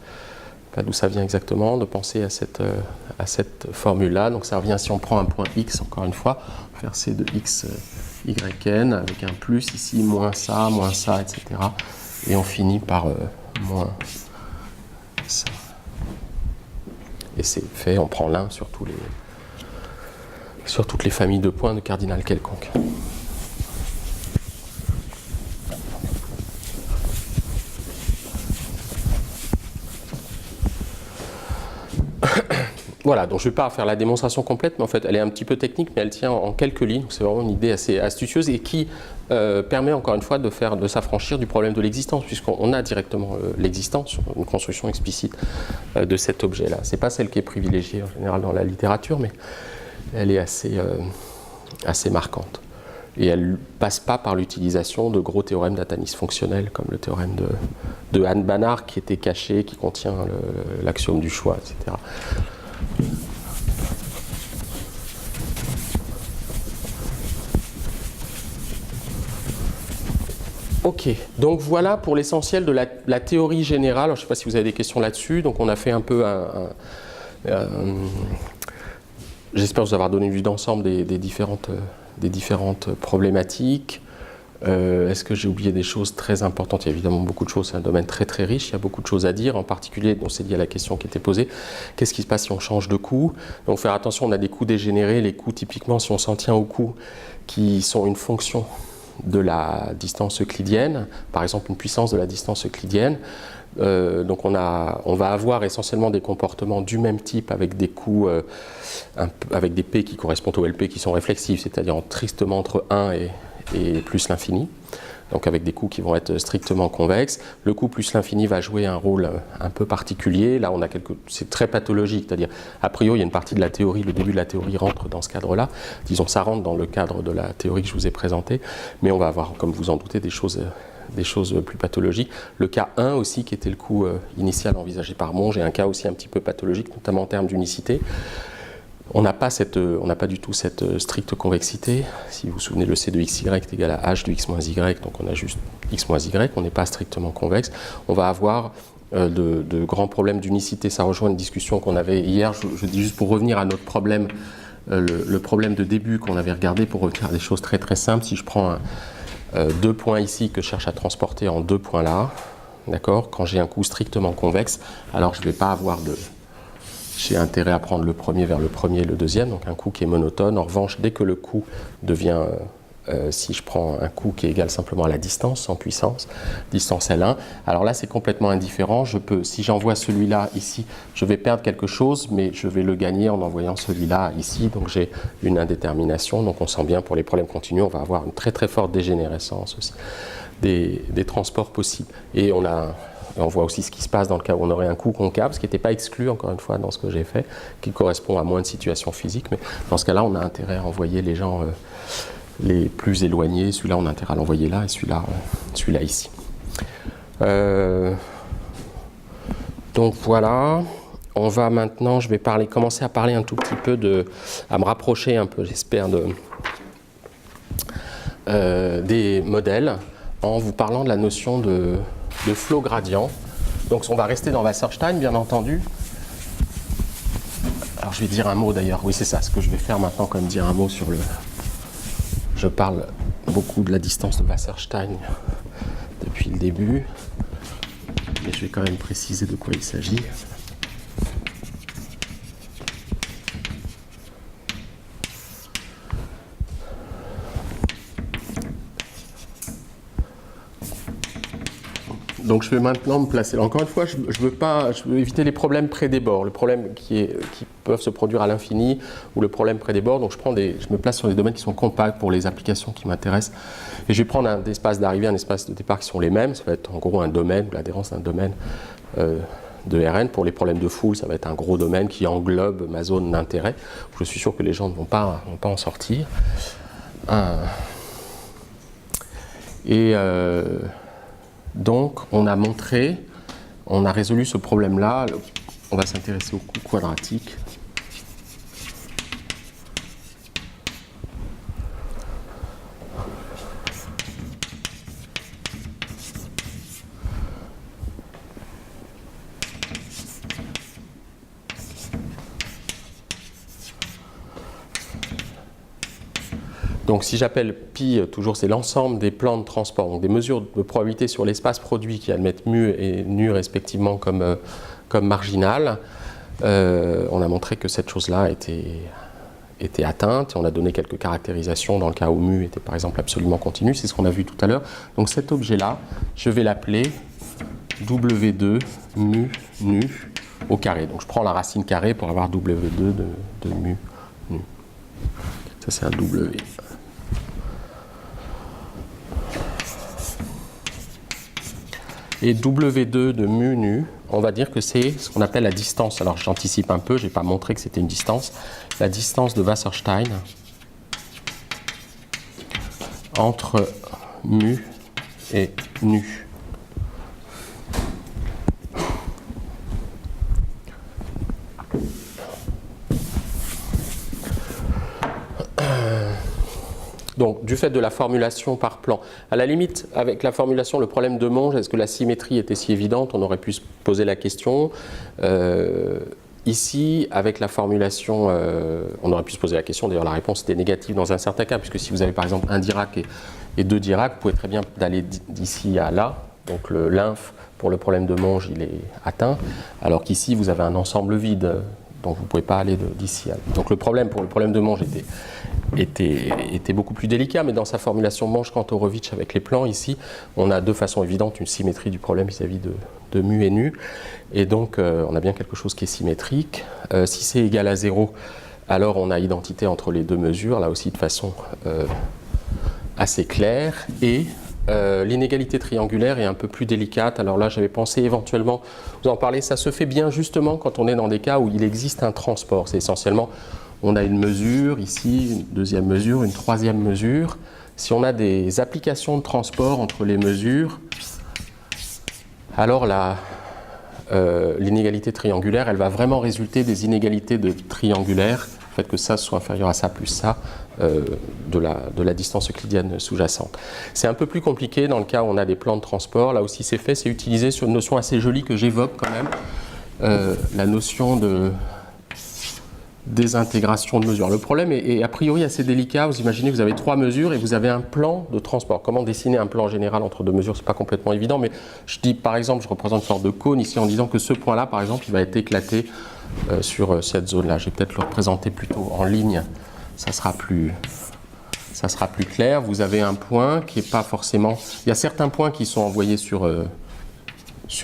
pas d'où ça vient exactement, de penser à cette formule-là. Donc ça revient si on prend un point x, encore une fois, faire c de x yn avec un plus ici, moins ça, etc. Et on finit par moins ça. Et c'est fait, on prend l'un sur toutes les familles de points de cardinal quelconque. Voilà, donc je ne vais pas faire la démonstration complète, mais en fait elle est un petit peu technique, mais elle tient en quelques lignes. C'est vraiment une idée assez astucieuse et qui permet encore une fois de s'affranchir du problème de l'existence, puisqu'on a directement l'existence, une construction explicite de cet objet-là. Ce n'est pas celle qui est privilégiée en général dans la littérature, mais elle est assez marquante. Et elle ne passe pas par l'utilisation de gros théorèmes d'Atanis fonctionnels, comme le théorème de Hahn-Banach qui était caché, qui contient l'axiome du choix, etc. Ok, donc voilà pour l'essentiel de la théorie générale. Alors, je ne sais pas si vous avez des questions là-dessus. Donc on a fait un peu j'espère vous avoir donné une vue d'ensemble des différentes problématiques. Est-ce que j'ai oublié des choses très importantes? Il y a évidemment beaucoup de choses, c'est un domaine très très riche, il y a beaucoup de choses à dire, en particulier, c'est lié à la question qui était posée, qu'est-ce qui se passe si on change de coût? Donc faire attention, on a des coûts dégénérés, les coûts typiquement si on s'en tient aux coûts qui sont une fonction de la distance euclidienne, par exemple une puissance de la distance euclidienne. Donc on va avoir essentiellement des comportements du même type avec des coûts, avec des P qui correspondent au LP qui sont réflexifs, c'est-à-dire tristement entre 1 et plus l'infini, donc avec des coûts qui vont être strictement convexes. Le coût plus l'infini va jouer un rôle un peu particulier. Là, c'est très pathologique, c'est-à-dire, a priori, il y a une partie de la théorie, le début de la théorie rentre dans ce cadre-là. Disons, ça rentre dans le cadre de la théorie que je vous ai présentée, mais on va avoir, comme vous en doutez, des choses plus pathologiques. Le cas 1 aussi, qui était le coût initial envisagé par Monge, et un cas aussi un petit peu pathologique, notamment en termes d'unicité. On n'a pas du tout cette stricte convexité. Si vous vous souvenez, le C de xy est égal à h de x moins y, donc on a juste x moins y, on n'est pas strictement convexe. On va avoir de grands problèmes d'unicité. Ça rejoint une discussion qu'on avait hier. Je dis juste pour revenir à notre problème, le problème de début qu'on avait regardé, pour revenir à des choses très très simples. Si je prends deux points ici que je cherche à transporter en deux points là, d'accord, quand j'ai un coût strictement convexe, alors je ne vais pas avoir j'ai intérêt à prendre le premier vers le premier et le deuxième, donc un coût qui est monotone. En revanche, dès que le coût devient, si je prends un coût qui est égal simplement à la distance, sans puissance, distance L1, alors là c'est complètement indifférent. Si j'envoie celui-là ici, je vais perdre quelque chose, mais je vais le gagner en envoyant celui-là ici, donc j'ai une indétermination. Donc on sent bien, pour les problèmes continus, on va avoir une très très forte dégénérescence aussi des transports possibles. Et on voit aussi ce qui se passe dans le cas où on aurait un coût concave, ce qui n'était pas exclu, encore une fois, dans ce que j'ai fait, qui correspond à moins de situations physiques. Mais dans ce cas-là, on a intérêt à envoyer les gens les plus éloignés. Celui-là, on a intérêt à l'envoyer là, et celui-là ici. Donc voilà. On va maintenant, je vais commencer à parler un tout petit peu à me rapprocher un peu, j'espère, des modèles, en vous parlant de la notion de flot gradient. Donc on va rester dans Wasserstein, bien entendu. Alors je vais dire un mot d'ailleurs, oui c'est ça, ce que je vais faire maintenant, comme dire un mot sur je parle beaucoup de la distance de Wasserstein depuis le début, mais je vais quand même préciser de quoi il s'agit. Donc je vais maintenant me placer. Encore une fois, je veux éviter les problèmes près des bords, le problème qui peuvent se produire à l'infini, ou le problème près des bords. Donc je me place sur des domaines qui sont compacts pour les applications qui m'intéressent. Et je vais prendre un espace d'arrivée, un espace de départ qui sont les mêmes. Ça va être en gros un domaine, ou l'adhérence d'un domaine de Rn. Pour les problèmes de foule, ça va être un gros domaine qui englobe ma zone d'intérêt. Je suis sûr que les gens ne vont pas en sortir. Donc, on a résolu ce problème-là. On va s'intéresser au coût quadratique. Donc si j'appelle pi, toujours c'est l'ensemble des plans de transport, donc des mesures de probabilité sur l'espace produit qui admettent mu et nu respectivement comme marginal, on a montré que cette chose-là était atteinte et on a donné quelques caractérisations dans le cas où mu était par exemple absolument continu, c'est ce qu'on a vu tout à l'heure. Donc cet objet-là, je vais l'appeler W2 mu nu au carré. Donc je prends la racine carrée pour avoir W2 de mu nu. Ça c'est un W. Et W2 de mu nu, on va dire que c'est ce qu'on appelle la distance. Alors j'anticipe un peu, je n'ai pas montré que c'était une distance. La distance de Wasserstein entre mu et nu. Donc, du fait de la formulation par plan, à la limite, avec la formulation, le problème de Monge, est-ce que la symétrie était si évidente? On aurait pu se poser la question. Ici, avec la formulation, on aurait pu se poser la question, d'ailleurs la réponse était négative dans un certain cas, puisque si vous avez par exemple un Dirac et deux Dirac, vous pouvez très bien aller d'ici à là, donc le lymphe pour le problème de Monge, il est atteint, alors qu'ici vous avez un ensemble vide, donc vous ne pouvez pas aller d'ici à là. Donc le problème pour le problème de Monge était beaucoup plus délicat, mais dans sa formulation Monge-Kantorowicz avec les plans ici, on a de façon évidente une symétrie du problème vis-à-vis de mu et nu, et donc on a bien quelque chose qui est symétrique. Si c'est égal à 0, alors on a identité entre les deux mesures, là aussi de façon assez claire, et l'inégalité triangulaire est un peu plus délicate. Alors là, j'avais pensé éventuellement vous en parler. Ça se fait bien justement quand on est dans des cas où il existe un transport. C'est essentiellement, on a une mesure ici, une deuxième mesure, une troisième mesure. Si on a des applications de transport entre les mesures, alors l'inégalité triangulaire, elle va vraiment résulter des inégalités de triangulaire, le fait que ça soit inférieur à ça plus ça, de la distance euclidienne sous-jacente. C'est un peu plus compliqué dans le cas où on a des plans de transport. Là aussi c'est fait, c'est utilisé sur une notion assez jolie que j'évoque quand même, la notion de désintégration de mesures. Le problème est a priori assez délicat. Vous imaginez que vous avez trois mesures et vous avez un plan de transport. Comment dessiner un plan général entre deux mesures? C'est pas complètement évident, mais je dis par exemple, je représente une sorte de cône ici en disant que ce point-là, par exemple, il va être éclaté sur cette zone-là. Je vais peut-être le représenter plutôt en ligne. Ça sera plus clair. Vous avez un point qui n'est pas forcément... Il y a certains points qui sont envoyés sur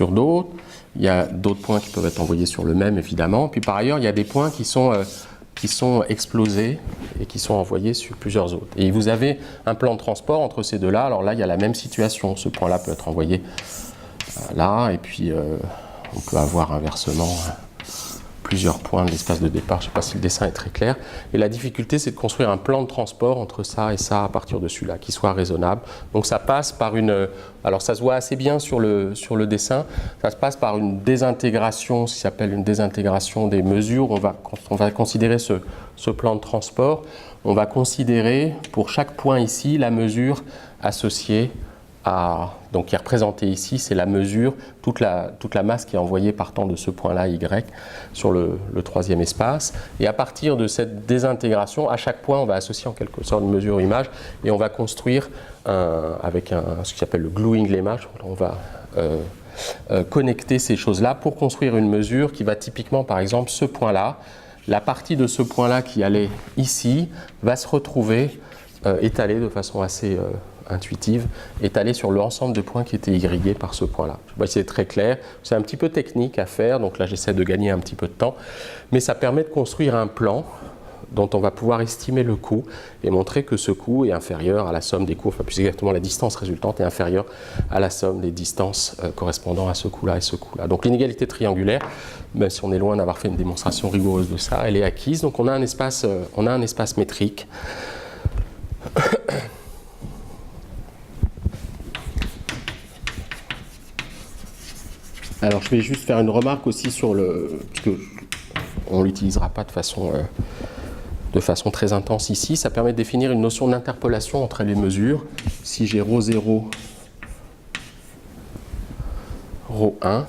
d'autres. Il y a d'autres points qui peuvent être envoyés sur le même, évidemment. Puis par ailleurs, il y a des points qui sont explosés et qui sont envoyés sur plusieurs autres. Et vous avez un plan de transport entre ces deux-là. Alors là, il y a la même situation. Ce point-là peut être envoyé là, et puis on peut avoir inversement plusieurs points de l'espace de départ. Je ne sais pas si le dessin est très clair. Et la difficulté, c'est de construire un plan de transport entre ça et ça à partir de celui-là, qui soit raisonnable. Donc ça passe par une... Alors ça se voit assez bien sur le dessin. Ça se passe par une désintégration, ce qui s'appelle une désintégration des mesures. On va considérer ce plan de transport. On va considérer pour chaque point ici la mesure associée donc qui est représentée ici, c'est la mesure, toute la masse qui est envoyée partant de ce point-là, Y, sur le troisième espace. Et à partir de cette désintégration, à chaque point, on va associer en quelque sorte une mesure-image et on va construire avec ce qui s'appelle le gluing lemma, on va connecter ces choses-là pour construire une mesure qui va typiquement, par exemple, ce point-là, la partie de ce point-là qui allait ici, va se retrouver étalée de façon assez... intuitive, étalée sur l'ensemble de points qui étaient irrigués par ce point-là. Je ne sais pas si c'est très clair, c'est un petit peu technique à faire, donc là j'essaie de gagner un petit peu de temps, mais ça permet de construire un plan dont on va pouvoir estimer le coût et montrer que ce coût est inférieur à la somme des coûts, enfin plus exactement la distance résultante est inférieure à la somme des distances correspondant à ce coût-là et ce coût-là. Donc l'inégalité triangulaire, même si on est loin d'avoir fait une démonstration rigoureuse de ça, elle est acquise, donc on a un espace métrique. Alors je vais juste faire une remarque aussi sur parce qu'on ne l'utilisera pas de façon très intense ici, ça permet de définir une notion d'interpolation entre les mesures. Si j'ai ρ0, ρ1,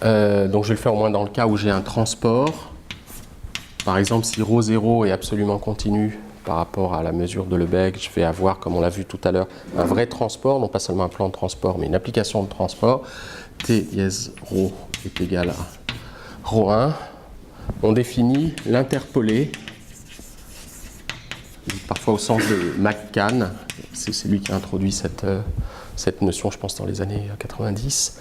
Donc je vais le faire au moins dans le cas où j'ai un transport. Par exemple, si ρ0 est absolument continu par rapport à la mesure de Lebesgue, je vais avoir, comme on l'a vu tout à l'heure, un vrai transport, non pas seulement un plan de transport, mais une application de transport. T dièse ρ est égal à ρ1. On définit l'interpolé, parfois au sens de McCann. C'est lui qui a introduit cette notion, je pense, dans les années 90.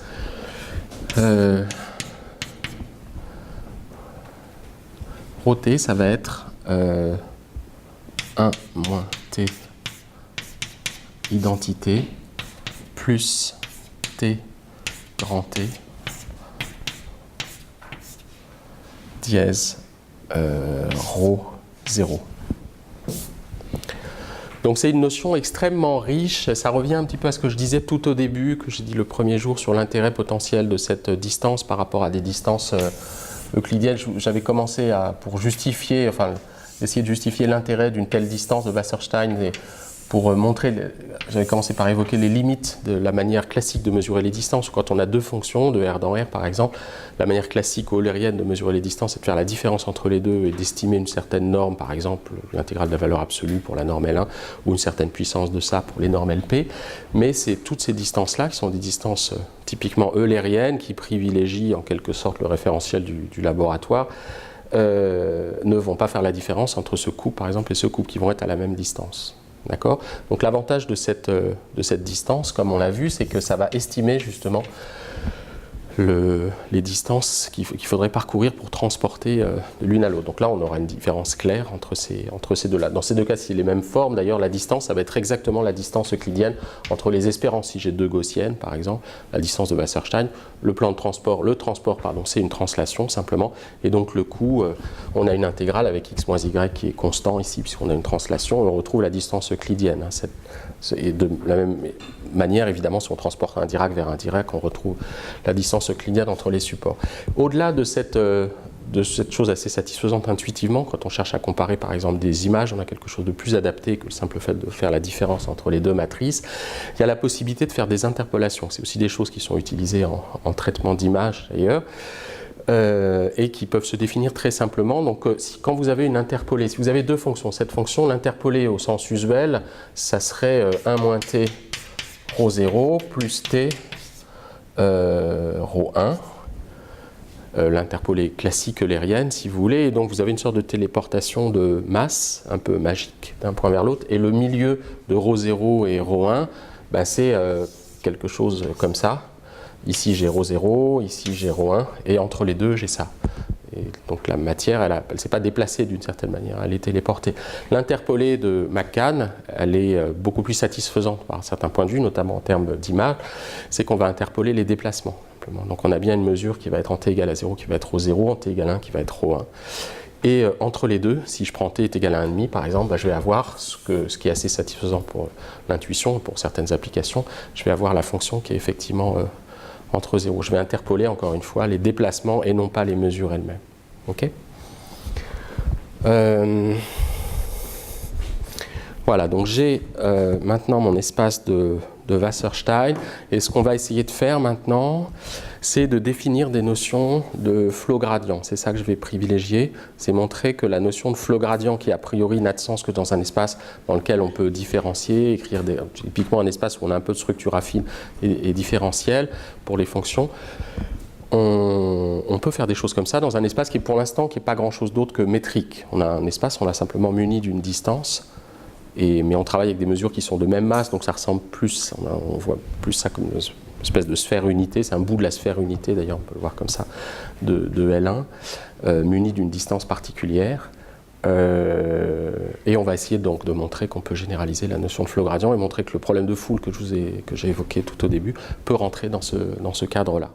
ρt, ça va être 1 moins t identité plus t grand T dièse ρ0. Donc c'est une notion extrêmement riche, ça revient un petit peu à ce que je disais tout au début, que j'ai dit le premier jour sur l'intérêt potentiel de cette distance par rapport à des distances euclidiennes. J'avais commencé pour justifier, enfin essayer de justifier l'intérêt d'une telle distance de Wasserstein et pour montrer, j'avais commencé par évoquer les limites de la manière classique de mesurer les distances. Quand on a deux fonctions, de R dans R par exemple, la manière classique eulérienne de mesurer les distances, c'est de faire la différence entre les deux et d'estimer une certaine norme, par exemple l'intégrale de la valeur absolue pour la norme L1 ou une certaine puissance de ça pour les normes LP. Mais c'est toutes ces distances-là qui sont des distances typiquement eulériennes qui privilégient en quelque sorte le référentiel du laboratoire. Ne vont pas faire la différence entre ce couple par exemple et ce couple qui vont être à la même distance. D'accord ? Donc l'avantage de cette distance, comme on l'a vu, c'est que ça va estimer justement les distances qu'il faudrait parcourir pour transporter de l'une à l'autre. Donc là, on aura une différence claire entre ces deux-là. Dans ces deux cas, c'est les mêmes formes. D'ailleurs, la distance, ça va être exactement la distance euclidienne entre les espérances. Si j'ai deux gaussiennes, par exemple, la distance de Wasserstein, le transport, c'est une translation simplement. Et donc le coup, on a une intégrale avec x moins y qui est constant ici, puisqu'on a une translation, et on retrouve la distance euclidienne. Et de la même manière, évidemment, si on transporte un Dirac vers un Dirac, on retrouve la distance euclidienne entre les supports. Au-delà de cette chose assez satisfaisante intuitivement, quand on cherche à comparer par exemple des images, on a quelque chose de plus adapté que le simple fait de faire la différence entre les deux matrices. Il y a la possibilité de faire des interpolations. C'est aussi des choses qui sont utilisées en traitement d'images d'ailleurs. Et qui peuvent se définir très simplement. Donc, quand vous avez une interpolée, si vous avez deux fonctions, cette fonction, l'interpolée au sens usuel, ça serait 1 moins t ρ0 plus t ρ1, l'interpolée classique eulérienne, si vous voulez. Et donc, vous avez une sorte de téléportation de masse, un peu magique, d'un point vers l'autre. Et le milieu de ρ0 et ρ1, c'est quelque chose comme ça. Ici j'ai ρ0, ici j'ai ρ1, et entre les deux j'ai ça. Et donc la matière, elle ne s'est pas déplacée d'une certaine manière, elle est téléportée. L'interpolée de McCann, elle est beaucoup plus satisfaisante par certains points de vue, notamment en termes d'image, c'est qu'on va interpoler les déplacements. Simplement. Donc on a bien une mesure qui va être en t égale à 0, qui va être ρ0, en t égale à 1, qui va être ρ1. Et entre les deux, si je prends t est égal à 1,5 par exemple, je vais avoir ce qui est assez satisfaisant pour l'intuition, pour certaines applications, je vais avoir la fonction qui est effectivement entre 0. Je vais interpoler encore une fois les déplacements et non pas les mesures elles-mêmes. Ok ? Voilà, donc j'ai maintenant mon espace de Wasserstein. Et ce qu'on va essayer de faire maintenant, c'est de définir des notions de flow gradient. C'est ça que je vais privilégier. C'est montrer que la notion de flow gradient, qui a priori n'a de sens que dans un espace dans lequel on peut différencier, écrire typiquement un espace où on a un peu de structure affine et différentielle pour les fonctions, on peut faire des choses comme ça dans un espace qui, pour l'instant, qui n'est pas grand-chose d'autre que métrique. On a un espace, on l'a simplement muni d'une distance, mais on travaille avec des mesures qui sont de même masse, donc ça ressemble plus, on voit plus ça comme une espèce de sphère unité, c'est un bout de la sphère unité, d'ailleurs on peut le voir comme ça, de L1, muni d'une distance particulière. Et on va essayer donc de montrer qu'on peut généraliser la notion de flow gradient et montrer que le problème de foule que j'ai évoqué tout au début peut rentrer dans ce cadre-là.